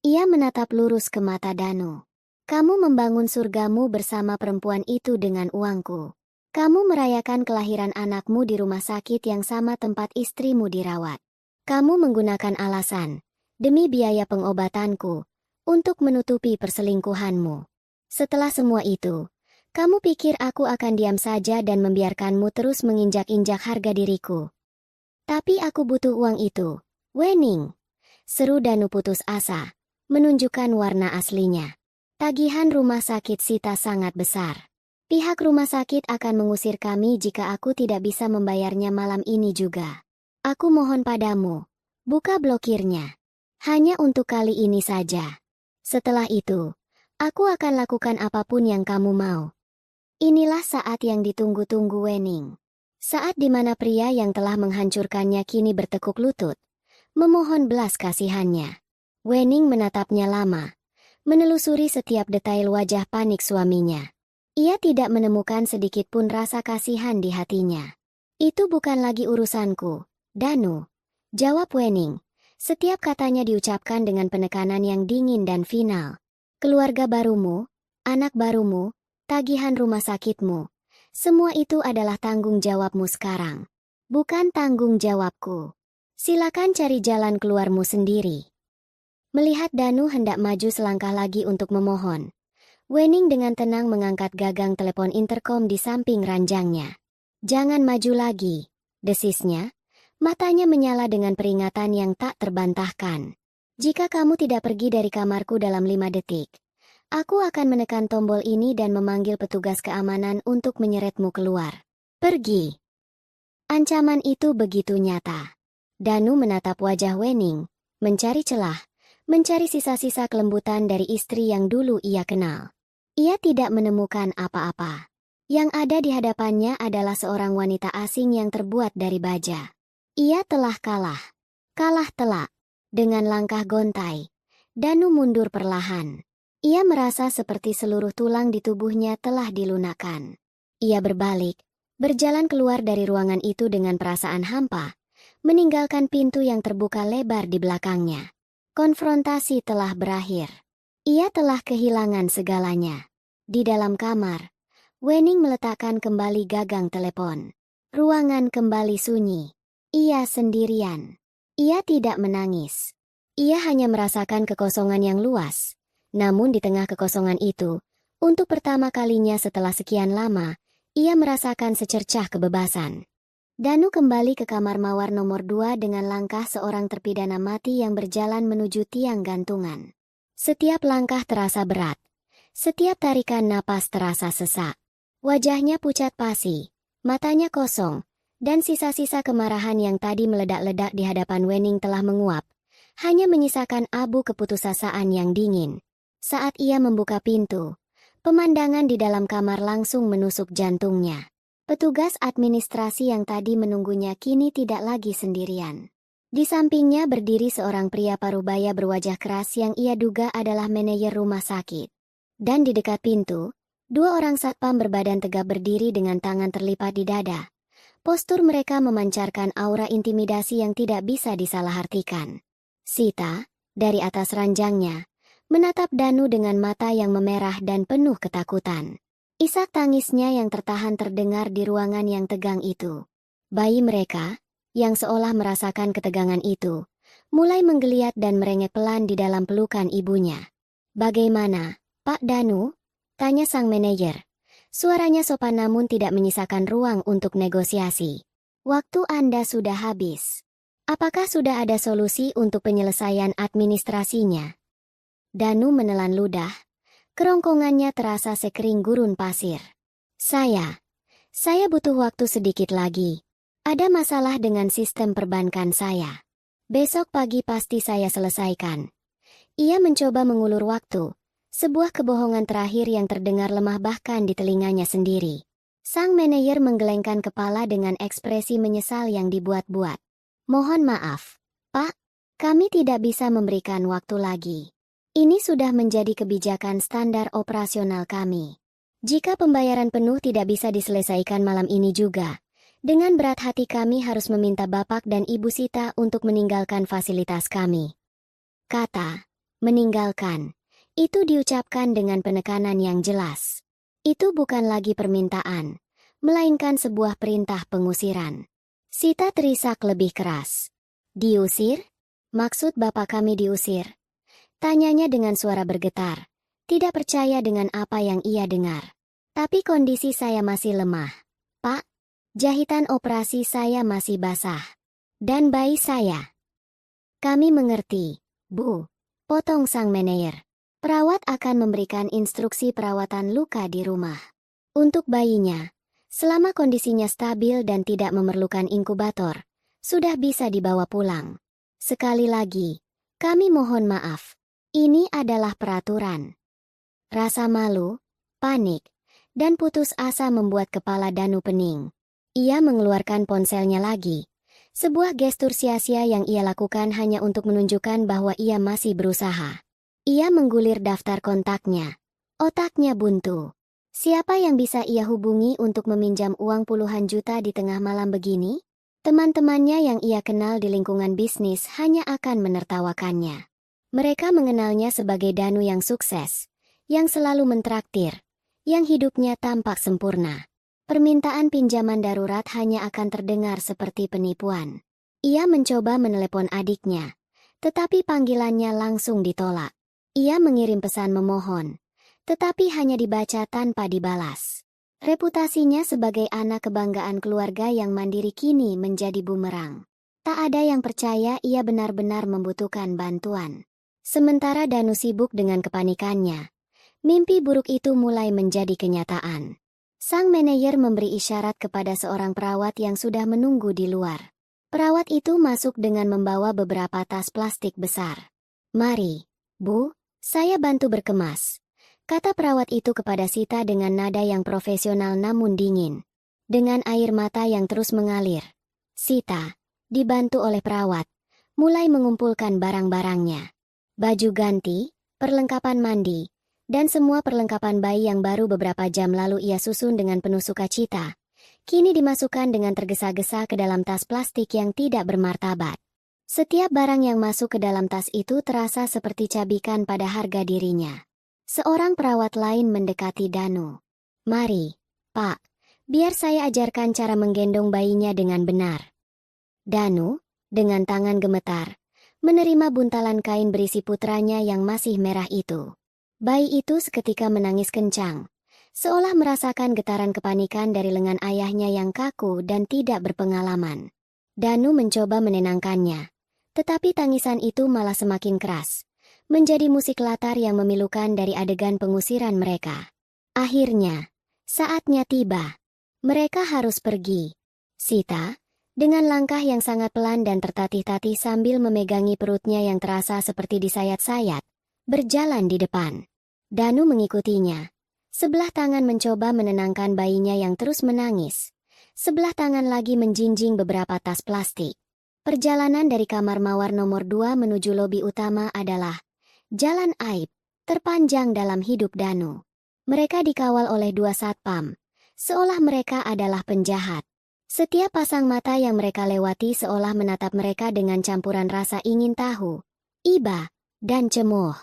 Ia menatap lurus ke mata Danu. Kamu membangun surgamu bersama perempuan itu dengan uangku. Kamu merayakan kelahiran anakmu di rumah sakit yang sama tempat istrimu dirawat. Kamu menggunakan alasan, demi biaya pengobatanku, untuk menutupi perselingkuhanmu. Setelah semua itu, kamu pikir aku akan diam saja dan membiarkanmu terus menginjak-injak harga diriku. Tapi aku butuh uang itu, Wenning. Seru Danu putus asa, menunjukkan warna aslinya. Tagihan rumah sakit Sita sangat besar. Pihak rumah sakit akan mengusir kami jika aku tidak bisa membayarnya malam ini juga. Aku mohon padamu, buka blokirnya. Hanya untuk kali ini saja. Setelah itu, aku akan lakukan apapun yang kamu mau. Inilah saat yang ditunggu-tunggu Wenning. Saat di mana pria yang telah menghancurkannya kini bertekuk lutut, memohon belas kasihannya. Wening menatapnya lama, menelusuri setiap detail wajah panik suaminya. Ia tidak menemukan sedikit pun rasa kasihan di hatinya. Itu bukan lagi urusanku, Danu, jawab Wening. Setiap katanya diucapkan dengan penekanan yang dingin dan final. Keluarga barumu, anak barumu, tagihan rumah sakitmu, semua itu adalah tanggung jawabmu sekarang. Bukan tanggung jawabku. Silakan cari jalan keluarmu sendiri. Melihat Danu hendak maju selangkah lagi untuk memohon, Wening dengan tenang mengangkat gagang telepon interkom di samping ranjangnya. Jangan maju lagi, desisnya. Matanya menyala dengan peringatan yang tak terbantahkan. Jika kamu tidak pergi dari kamarku dalam 5 detik, aku akan menekan tombol ini dan memanggil petugas keamanan untuk menyeretmu keluar. Pergi. Ancaman itu begitu nyata. Danu menatap wajah Wening, mencari celah, mencari sisa-sisa kelembutan dari istri yang dulu ia kenal. Ia tidak menemukan apa-apa. Yang ada di hadapannya adalah seorang wanita asing yang terbuat dari baja. Ia telah kalah. Kalah telak. Dengan langkah gontai, Danu mundur perlahan. Ia merasa seperti seluruh tulang di tubuhnya telah dilunakkan. Ia berbalik, berjalan keluar dari ruangan itu dengan perasaan hampa, meninggalkan pintu yang terbuka lebar di belakangnya. Konfrontasi telah berakhir. Ia telah kehilangan segalanya. Di dalam kamar, Wening meletakkan kembali gagang telepon. Ruangan kembali sunyi. Ia sendirian. Ia tidak menangis. Ia hanya merasakan kekosongan yang luas. Namun di tengah kekosongan itu, untuk pertama kalinya setelah sekian lama, ia merasakan secercah kebebasan. Danu kembali ke kamar mawar nomor 2 dengan langkah seorang terpidana mati yang berjalan menuju tiang gantungan. Setiap langkah terasa berat. Setiap tarikan napas terasa sesak. Wajahnya pucat pasi, matanya kosong, dan sisa-sisa kemarahan yang tadi meledak-ledak di hadapan Wening telah menguap, hanya menyisakan abu keputusasaan yang dingin. Saat ia membuka pintu, pemandangan di dalam kamar langsung menusuk jantungnya. Petugas administrasi yang tadi menunggunya kini tidak lagi sendirian. Di sampingnya berdiri seorang pria parubaya berwajah keras yang ia duga adalah manajer rumah sakit. Dan di dekat pintu, 2 orang satpam berbadan tegap berdiri dengan tangan terlipat di dada. Postur mereka memancarkan aura intimidasi yang tidak bisa disalahartikan. Sita, dari atas ranjangnya, menatap Danu dengan mata yang memerah dan penuh ketakutan. Isak tangisnya yang tertahan terdengar di ruangan yang tegang itu. Bayi mereka, yang seolah merasakan ketegangan itu, mulai menggeliat dan merengek pelan di dalam pelukan ibunya. "Bagaimana, Pak Danu?" tanya sang manajer. Suaranya sopan namun tidak menyisakan ruang untuk negosiasi. "Waktu Anda sudah habis. Apakah sudah ada solusi untuk penyelesaian administrasinya?" Danu menelan ludah. Kerongkongannya terasa sekering gurun pasir. Saya butuh waktu sedikit lagi. Ada masalah dengan sistem perbankan saya. Besok pagi pasti saya selesaikan." Ia mencoba mengulur waktu. Sebuah kebohongan terakhir yang terdengar lemah bahkan di telinganya sendiri. Sang manajer menggelengkan kepala dengan ekspresi menyesal yang dibuat-buat. "Mohon maaf, Pak. Kami tidak bisa memberikan waktu lagi. Ini sudah menjadi kebijakan standar operasional kami. Jika pembayaran penuh tidak bisa diselesaikan malam ini juga, dengan berat hati kami harus meminta Bapak dan Ibu Sita untuk meninggalkan fasilitas kami." Kata "meninggalkan" itu diucapkan dengan penekanan yang jelas. Itu bukan lagi permintaan, melainkan sebuah perintah pengusiran. Sita terisak lebih keras. "Diusir? Maksud Bapak kami diusir?" tanyanya dengan suara bergetar, tidak percaya dengan apa yang ia dengar. "Tapi kondisi saya masih lemah, Pak. Jahitan operasi saya masih basah. Dan bayi saya." "Kami mengerti, Bu," potong sang manajer. "Perawat akan memberikan instruksi perawatan luka di rumah. Untuk bayinya, selama kondisinya stabil dan tidak memerlukan inkubator, sudah bisa dibawa pulang. Sekali lagi, kami mohon maaf. Ini adalah peraturan." Rasa malu, panik, dan putus asa membuat kepala Danu pening. Ia mengeluarkan ponselnya lagi. Sebuah gestur sia-sia yang ia lakukan hanya untuk menunjukkan bahwa ia masih berusaha. Ia menggulir daftar kontaknya. Otaknya buntu. Siapa yang bisa ia hubungi untuk meminjam uang puluhan juta di tengah malam begini? Teman-temannya yang ia kenal di lingkungan bisnis hanya akan menertawakannya. Mereka mengenalnya sebagai Danu yang sukses, yang selalu mentraktir, yang hidupnya tampak sempurna. Permintaan pinjaman darurat hanya akan terdengar seperti penipuan. Ia mencoba menelepon adiknya, tetapi panggilannya langsung ditolak. Ia mengirim pesan memohon, tetapi hanya dibaca tanpa dibalas. Reputasinya sebagai anak kebanggaan keluarga yang mandiri kini menjadi bumerang. Tak ada yang percaya ia benar-benar membutuhkan bantuan. Sementara Danu sibuk dengan kepanikannya, mimpi buruk itu mulai menjadi kenyataan. Sang manajer memberi isyarat kepada seorang perawat yang sudah menunggu di luar. Perawat itu masuk dengan membawa beberapa tas plastik besar. "Mari, Bu, saya bantu berkemas," kata perawat itu kepada Sita dengan nada yang profesional namun dingin. Dengan air mata yang terus mengalir, Sita, dibantu oleh perawat, mulai mengumpulkan barang-barangnya. Baju ganti, perlengkapan mandi, dan semua perlengkapan bayi yang baru beberapa jam lalu ia susun dengan penuh sukacita, kini dimasukkan dengan tergesa-gesa ke dalam tas plastik yang tidak bermartabat. Setiap barang yang masuk ke dalam tas itu terasa seperti cabikan pada harga dirinya. Seorang perawat lain mendekati Danu. "Mari, Pak, biar saya ajarkan cara menggendong bayinya dengan benar." Danu, dengan tangan gemetar, menerima buntalan kain berisi putranya yang masih merah itu. Bayi itu seketika menangis kencang, seolah merasakan getaran kepanikan dari lengan ayahnya yang kaku dan tidak berpengalaman. Danu mencoba menenangkannya, tetapi tangisan itu malah semakin keras, menjadi musik latar yang memilukan dari adegan pengusiran mereka. Akhirnya, saatnya tiba. Mereka harus pergi. Sita, dengan langkah yang sangat pelan dan tertatih-tatih sambil memegangi perutnya yang terasa seperti disayat-sayat, berjalan di depan. Danu mengikutinya. Sebelah tangan mencoba menenangkan bayinya yang terus menangis. Sebelah tangan lagi menjinjing beberapa tas plastik. Perjalanan dari kamar mawar nomor 2 menuju lobi utama adalah jalan aib terpanjang dalam hidup Danu. Mereka dikawal oleh 2 satpam, seolah mereka adalah penjahat. Setiap pasang mata yang mereka lewati seolah menatap mereka dengan campuran rasa ingin tahu, iba, dan cemoh.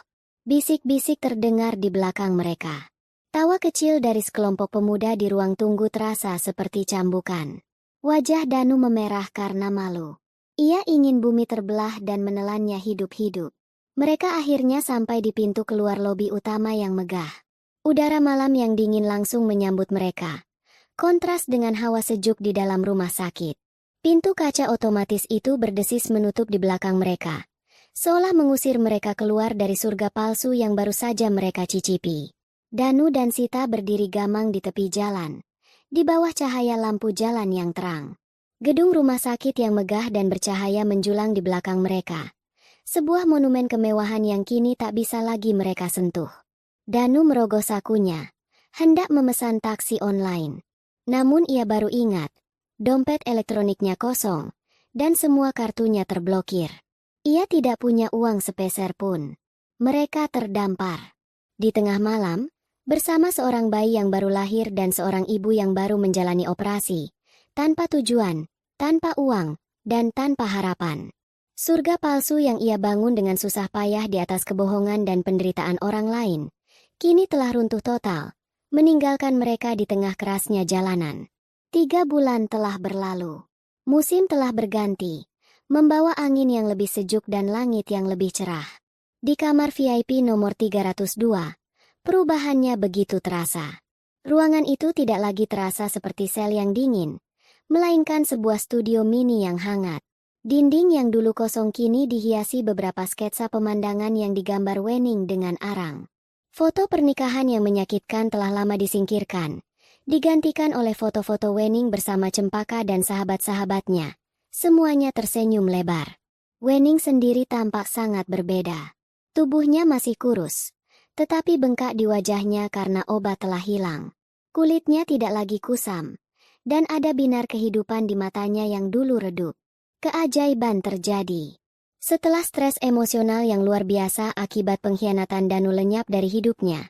Bisik-bisik terdengar di belakang mereka. Tawa kecil dari sekelompok pemuda di ruang tunggu terasa seperti cambukan. Wajah Danu memerah karena malu. Ia ingin bumi terbelah dan menelannya hidup-hidup. Mereka akhirnya sampai di pintu keluar lobi utama yang megah. Udara malam yang dingin langsung menyambut mereka, kontras dengan hawa sejuk di dalam rumah sakit. Pintu kaca otomatis itu berdesis menutup di belakang mereka, seolah mengusir mereka keluar dari surga palsu yang baru saja mereka cicipi. Danu dan Sita berdiri gamang di tepi jalan, di bawah cahaya lampu jalan yang terang. Gedung rumah sakit yang megah dan bercahaya menjulang di belakang mereka. Sebuah monumen kemewahan yang kini tak bisa lagi mereka sentuh. Danu merogoh sakunya, hendak memesan taksi online. Namun ia baru ingat, dompet elektroniknya kosong, dan semua kartunya terblokir. Ia tidak punya uang sepeser pun. Mereka terdampar. Di tengah malam, bersama seorang bayi yang baru lahir dan seorang ibu yang baru menjalani operasi, tanpa tujuan, tanpa uang, dan tanpa harapan. Surga palsu yang ia bangun dengan susah payah di atas kebohongan dan penderitaan orang lain, kini telah runtuh total, meninggalkan mereka di tengah kerasnya jalanan. 3 bulan telah berlalu. Musim telah berganti, membawa angin yang lebih sejuk dan langit yang lebih cerah. Di kamar VIP nomor 302, perubahannya begitu terasa. Ruangan itu tidak lagi terasa seperti sel yang dingin, melainkan sebuah studio mini yang hangat. Dinding yang dulu kosong kini dihiasi beberapa sketsa pemandangan yang digambar Wening dengan arang. Foto pernikahan yang menyakitkan telah lama disingkirkan, digantikan oleh foto-foto Wening bersama Cempaka dan sahabat-sahabatnya. Semuanya tersenyum lebar. Wening sendiri tampak sangat berbeda. Tubuhnya masih kurus, tetapi bengkak di wajahnya karena obat telah hilang. Kulitnya tidak lagi kusam, dan ada binar kehidupan di matanya yang dulu redup. Keajaiban terjadi. Setelah stres emosional yang luar biasa akibat pengkhianatan Danu lenyap dari hidupnya,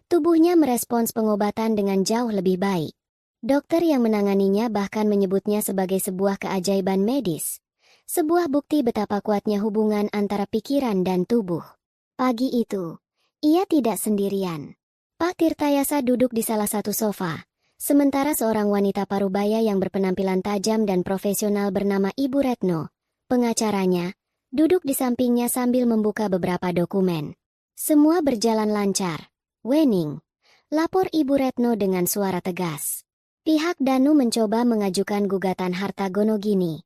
tubuhnya merespons pengobatan dengan jauh lebih baik. Dokter yang menanganinya bahkan menyebutnya sebagai sebuah keajaiban medis. Sebuah bukti betapa kuatnya hubungan antara pikiran dan tubuh. Pagi itu, ia tidak sendirian. Pak Tirtayasa duduk di salah satu sofa, sementara seorang wanita parubaya yang berpenampilan tajam dan profesional bernama Ibu Retno, pengacaranya, duduk di sampingnya sambil membuka beberapa dokumen. Semua berjalan lancar. Wening, lapor Ibu Retno dengan suara tegas. Pihak Danu mencoba mengajukan gugatan harta gonogini,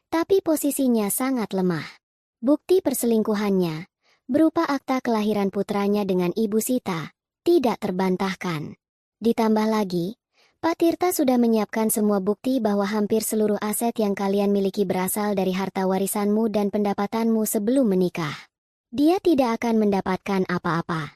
tapi posisinya sangat lemah. Bukti perselingkuhannya, berupa akta kelahiran putranya dengan Ibu Sita, tidak terbantahkan. Ditambah lagi, Pak Tirta sudah menyiapkan semua bukti bahwa hampir seluruh aset yang kalian miliki berasal dari harta warisanmu dan pendapatanmu sebelum menikah. Dia tidak akan mendapatkan apa-apa.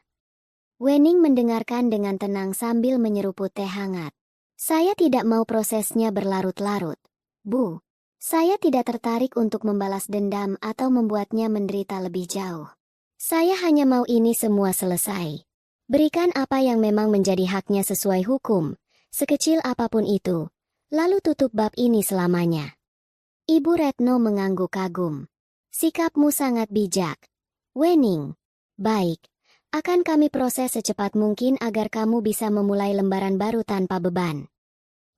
Wening mendengarkan dengan tenang sambil menyeruput teh hangat. Saya tidak mau prosesnya berlarut-larut, Bu. Saya tidak tertarik untuk membalas dendam atau membuatnya menderita lebih jauh. Saya hanya mau ini semua selesai. Berikan apa yang memang menjadi haknya sesuai hukum, sekecil apapun itu, lalu tutup bab ini selamanya. Ibu Retno mengangguk kagum. Sikapmu sangat bijak, Wening. Baik, akan kami proses secepat mungkin agar kamu bisa memulai lembaran baru tanpa beban.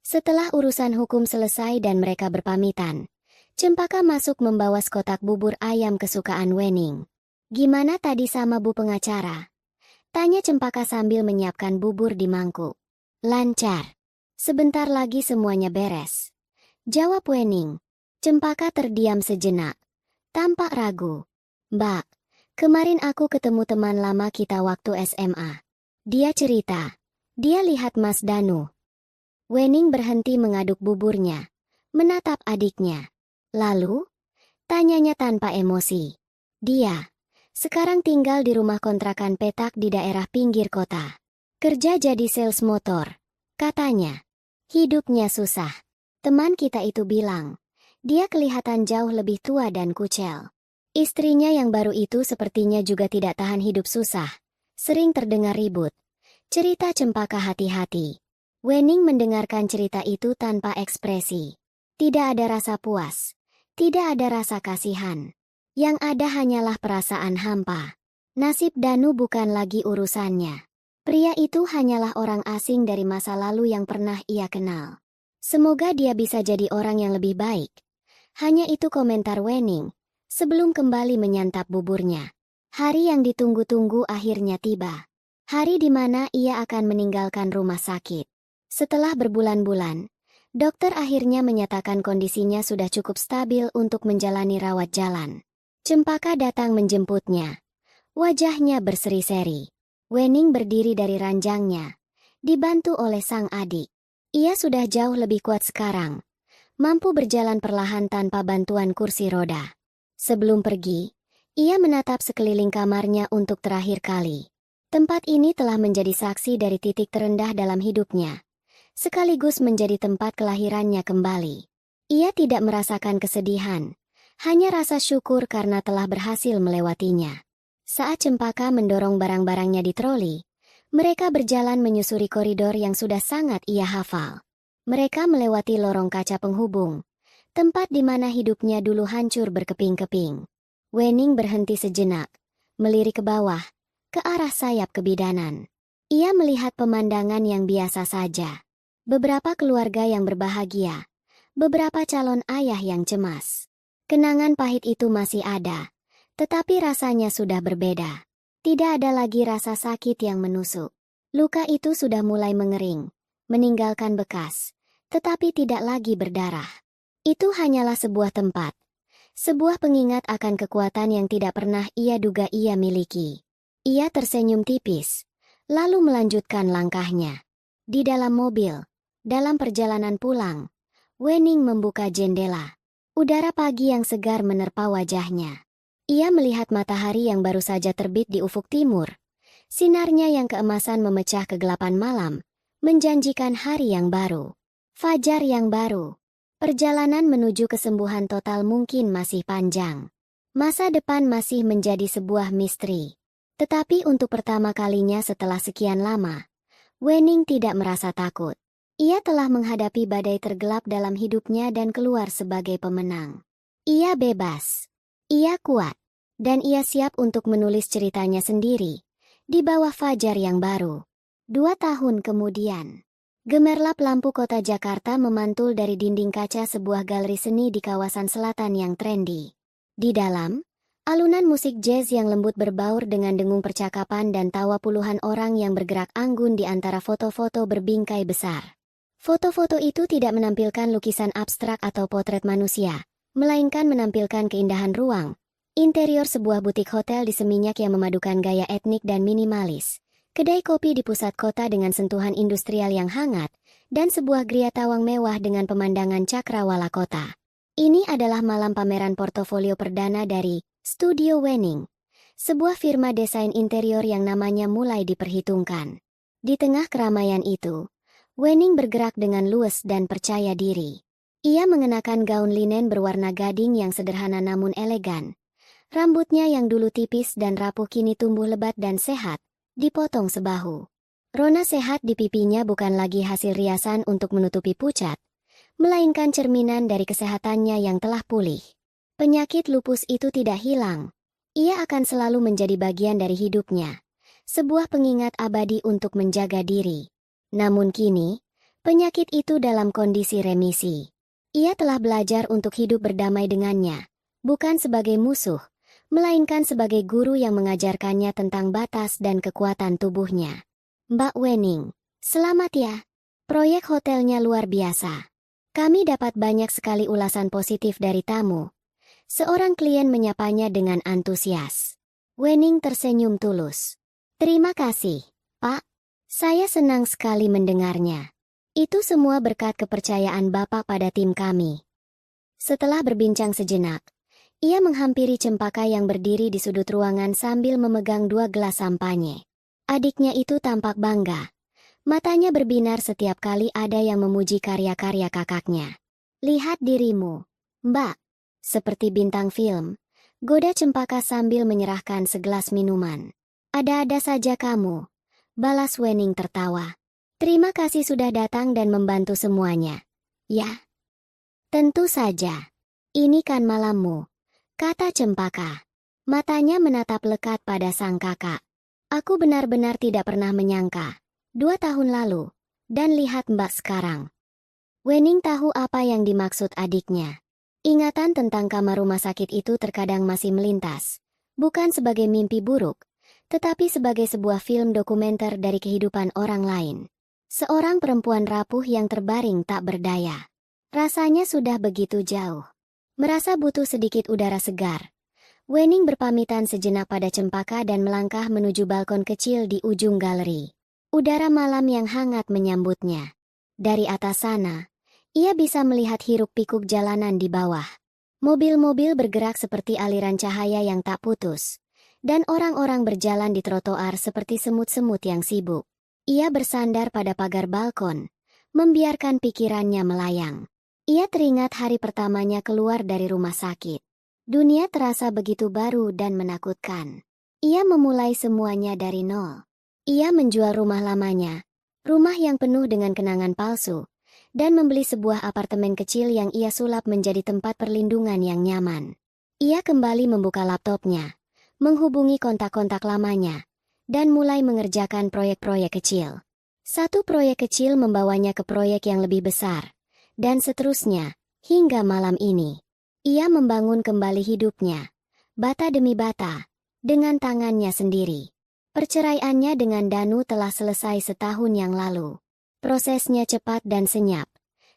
Setelah urusan hukum selesai dan mereka berpamitan, Cempaka masuk membawa sekotak bubur ayam kesukaan Wening. Gimana tadi sama Bu pengacara? Tanya Cempaka sambil menyiapkan bubur di mangkuk. Lancar. Sebentar lagi semuanya beres. Jawab Wening. Cempaka terdiam sejenak. Tampak ragu. Mbak, kemarin aku ketemu teman lama kita waktu SMA. Dia cerita. Dia lihat Mas Danu. Wening berhenti mengaduk buburnya, menatap adiknya. Lalu, tanyanya tanpa emosi. Dia, sekarang tinggal di rumah kontrakan petak di daerah pinggir kota. Kerja jadi sales motor, katanya. Hidupnya susah. Teman kita itu bilang, dia kelihatan jauh lebih tua dan kucel. Istrinya yang baru itu sepertinya juga tidak tahan hidup susah. Sering terdengar ribut. Cerita Cempaka hati-hati. Wening mendengarkan cerita itu tanpa ekspresi. Tidak ada rasa puas. Tidak ada rasa kasihan. Yang ada hanyalah perasaan hampa. Nasib Danu bukan lagi urusannya. Pria itu hanyalah orang asing dari masa lalu yang pernah ia kenal. Semoga dia bisa jadi orang yang lebih baik. Hanya itu komentar Wening, sebelum kembali menyantap buburnya. Hari yang ditunggu-tunggu akhirnya tiba. Hari di mana ia akan meninggalkan rumah sakit. Setelah berbulan-bulan, dokter akhirnya menyatakan kondisinya sudah cukup stabil untuk menjalani rawat jalan. Cempaka datang menjemputnya. Wajahnya berseri-seri. Wening berdiri dari ranjangnya, dibantu oleh sang adik. Ia sudah jauh lebih kuat sekarang, mampu berjalan perlahan tanpa bantuan kursi roda. Sebelum pergi, ia menatap sekeliling kamarnya untuk terakhir kali. Tempat ini telah menjadi saksi dari titik terendah dalam hidupnya, sekaligus menjadi tempat kelahirannya kembali. Ia tidak merasakan kesedihan, hanya rasa syukur karena telah berhasil melewatinya. Saat Cempaka mendorong barang-barangnya di troli, mereka berjalan menyusuri koridor yang sudah sangat ia hafal. Mereka melewati lorong kaca penghubung, tempat di mana hidupnya dulu hancur berkeping-keping. Wening berhenti sejenak, melirik ke bawah, ke arah sayap kebidanan. Ia melihat pemandangan yang biasa saja. Beberapa keluarga yang berbahagia, beberapa calon ayah yang cemas. Kenangan pahit itu masih ada, tetapi rasanya sudah berbeda. Tidak ada lagi rasa sakit yang menusuk. Luka itu sudah mulai mengering, meninggalkan bekas, tetapi tidak lagi berdarah. Itu hanyalah sebuah tempat, sebuah pengingat akan kekuatan yang tidak pernah ia duga ia miliki. Ia tersenyum tipis, lalu melanjutkan langkahnya. Di dalam mobil, dalam perjalanan pulang, Wening membuka jendela. Udara pagi yang segar menerpa wajahnya. Ia melihat matahari yang baru saja terbit di ufuk timur. Sinarnya yang keemasan memecah kegelapan malam, menjanjikan hari yang baru. Fajar yang baru. Perjalanan menuju kesembuhan total mungkin masih panjang. Masa depan masih menjadi sebuah misteri. Tetapi untuk pertama kalinya setelah sekian lama, Wening tidak merasa takut. Ia telah menghadapi badai tergelap dalam hidupnya dan keluar sebagai pemenang. Ia bebas. Ia kuat. Dan ia siap untuk menulis ceritanya sendiri. Di bawah fajar yang baru. 2 tahun kemudian. Gemerlap lampu kota Jakarta memantul dari dinding kaca sebuah galeri seni di kawasan selatan yang trendy. Di dalam, alunan musik jazz yang lembut berbaur dengan dengung percakapan dan tawa puluhan orang yang bergerak anggun di antara foto-foto berbingkai besar. Foto-foto itu tidak menampilkan lukisan abstrak atau potret manusia, melainkan menampilkan keindahan ruang, interior sebuah butik hotel di Seminyak yang memadukan gaya etnik dan minimalis. Kedai kopi di pusat kota dengan sentuhan industrial yang hangat, dan sebuah gria tawang mewah dengan pemandangan cakrawala kota. Ini adalah malam pameran portofolio perdana dari Studio Wening, sebuah firma desain interior yang namanya mulai diperhitungkan. Di tengah keramaian itu, Wening bergerak dengan luwes dan percaya diri. Ia mengenakan gaun linen berwarna gading yang sederhana namun elegan. Rambutnya yang dulu tipis dan rapuh kini tumbuh lebat dan sehat, dipotong sebahu. Rona sehat di pipinya bukan lagi hasil riasan untuk menutupi pucat, melainkan cerminan dari kesehatannya yang telah pulih. Penyakit lupus itu tidak hilang. Ia akan selalu menjadi bagian dari hidupnya. Sebuah pengingat abadi untuk menjaga diri. Namun kini, penyakit itu dalam kondisi remisi. Ia telah belajar untuk hidup berdamai dengannya, bukan sebagai musuh, melainkan sebagai guru yang mengajarkannya tentang batas dan kekuatan tubuhnya. Mbak Wening, selamat ya. Proyek hotelnya luar biasa. Kami dapat banyak sekali ulasan positif dari tamu. Seorang klien menyapanya dengan antusias. Wening tersenyum tulus. Terima kasih, Pak. Saya senang sekali mendengarnya. Itu semua berkat kepercayaan Bapak pada tim kami. Setelah berbincang sejenak, ia menghampiri Cempaka yang berdiri di sudut ruangan sambil memegang 2 gelas sampanye. Adiknya itu tampak bangga. Matanya berbinar setiap kali ada yang memuji karya-karya kakaknya. Lihat dirimu, Mbak. Seperti bintang film, goda Cempaka sambil menyerahkan segelas minuman. Ada-ada saja kamu, balas Wening tertawa. Terima kasih sudah datang dan membantu semuanya. Ya. Tentu saja. Ini kan malammu, kata Cempaka. Matanya menatap lekat pada sang kakak. Aku benar-benar tidak pernah menyangka. 2 tahun lalu, dan lihat Mbak sekarang. Wening tahu apa yang dimaksud adiknya. Ingatan tentang kamar rumah sakit itu terkadang masih melintas. Bukan sebagai mimpi buruk, tetapi sebagai sebuah film dokumenter dari kehidupan orang lain. Seorang perempuan rapuh yang terbaring tak berdaya. Rasanya sudah begitu jauh. Merasa butuh sedikit udara segar. Wening berpamitan sejenak pada Cempaka dan melangkah menuju balkon kecil di ujung galeri. Udara malam yang hangat menyambutnya. Dari atas sana, ia bisa melihat hiruk-pikuk jalanan di bawah. Mobil-mobil bergerak seperti aliran cahaya yang tak putus. Dan orang-orang berjalan di trotoar seperti semut-semut yang sibuk. Ia bersandar pada pagar balkon, membiarkan pikirannya melayang. Ia teringat hari pertamanya keluar dari rumah sakit. Dunia terasa begitu baru dan menakutkan. Ia memulai semuanya dari nol. Ia menjual rumah lamanya, rumah yang penuh dengan kenangan palsu, dan membeli sebuah apartemen kecil yang ia sulap menjadi tempat perlindungan yang nyaman. Ia kembali membuka laptopnya, menghubungi kontak-kontak lamanya, dan mulai mengerjakan proyek-proyek kecil. Satu proyek kecil membawanya ke proyek yang lebih besar. Dan seterusnya, hingga malam ini. Ia membangun kembali hidupnya, bata demi bata, dengan tangannya sendiri. Perceraiannya dengan Danu telah selesai setahun yang lalu. Prosesnya cepat dan senyap,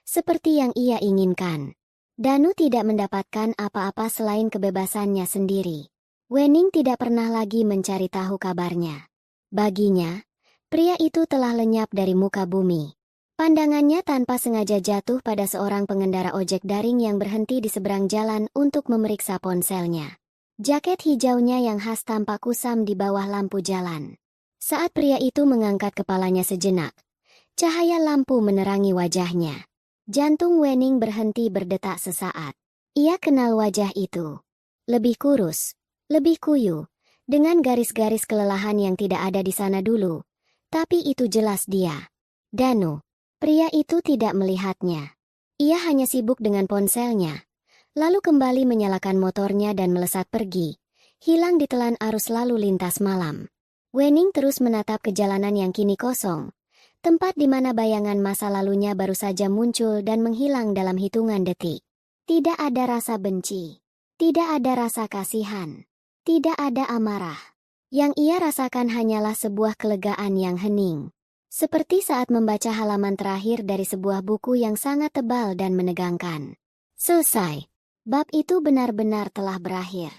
seperti yang ia inginkan. Danu tidak mendapatkan apa-apa selain kebebasannya sendiri. Wening tidak pernah lagi mencari tahu kabarnya. Baginya, pria itu telah lenyap dari muka bumi. Pandangannya tanpa sengaja jatuh pada seorang pengendara ojek daring yang berhenti di seberang jalan untuk memeriksa ponselnya. Jaket hijaunya yang khas tampak kusam di bawah lampu jalan. Saat pria itu mengangkat kepalanya sejenak, cahaya lampu menerangi wajahnya. Jantung Wening berhenti berdetak sesaat. Ia kenal wajah itu. Lebih kurus, lebih kuyu, dengan garis-garis kelelahan yang tidak ada di sana dulu. Tapi itu jelas dia. Danu. Pria itu tidak melihatnya. Ia hanya sibuk dengan ponselnya. Lalu kembali menyalakan motornya dan melesat pergi. Hilang ditelan arus lalu lintas malam. Wening terus menatap ke jalanan yang kini kosong. Tempat di mana bayangan masa lalunya baru saja muncul dan menghilang dalam hitungan detik. Tidak ada rasa benci. Tidak ada rasa kasihan. Tidak ada amarah. Yang ia rasakan hanyalah sebuah kelegaan yang hening. Seperti saat membaca halaman terakhir dari sebuah buku yang sangat tebal dan menegangkan. Selesai. Bab itu benar-benar telah berakhir.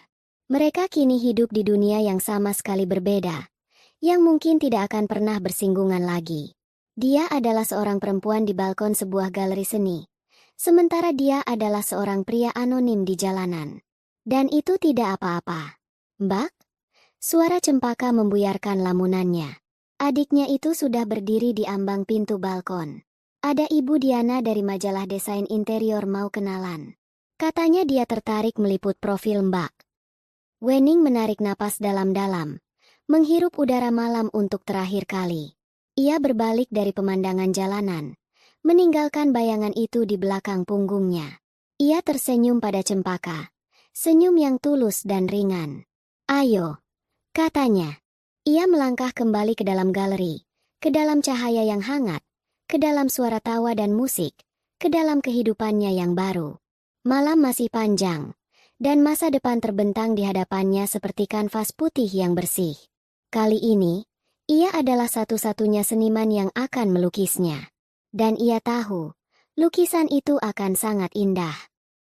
Mereka kini hidup di dunia yang sama sekali berbeda. Yang mungkin tidak akan pernah bersinggungan lagi. Dia adalah seorang perempuan di balkon sebuah galeri seni. Sementara dia adalah seorang pria anonim di jalanan. Dan itu tidak apa-apa. Mbak? Suara Cempaka membuyarkan lamunannya. Adiknya itu sudah berdiri di ambang pintu balkon. Ada Ibu Diana dari majalah desain interior mau kenalan. Katanya dia tertarik meliput profil Mbak. Wening menarik napas dalam-dalam. Menghirup udara malam untuk terakhir kali. Ia berbalik dari pemandangan jalanan, meninggalkan bayangan itu di belakang punggungnya. Ia tersenyum pada Cempaka, senyum yang tulus dan ringan. "Ayo," katanya. Ia melangkah kembali ke dalam galeri, ke dalam cahaya yang hangat, ke dalam suara tawa dan musik, ke dalam kehidupannya yang baru. Malam masih panjang, dan masa depan terbentang di hadapannya seperti kanvas putih yang bersih. Kali ini, ia adalah satu-satunya seniman yang akan melukisnya. Dan ia tahu, lukisan itu akan sangat indah.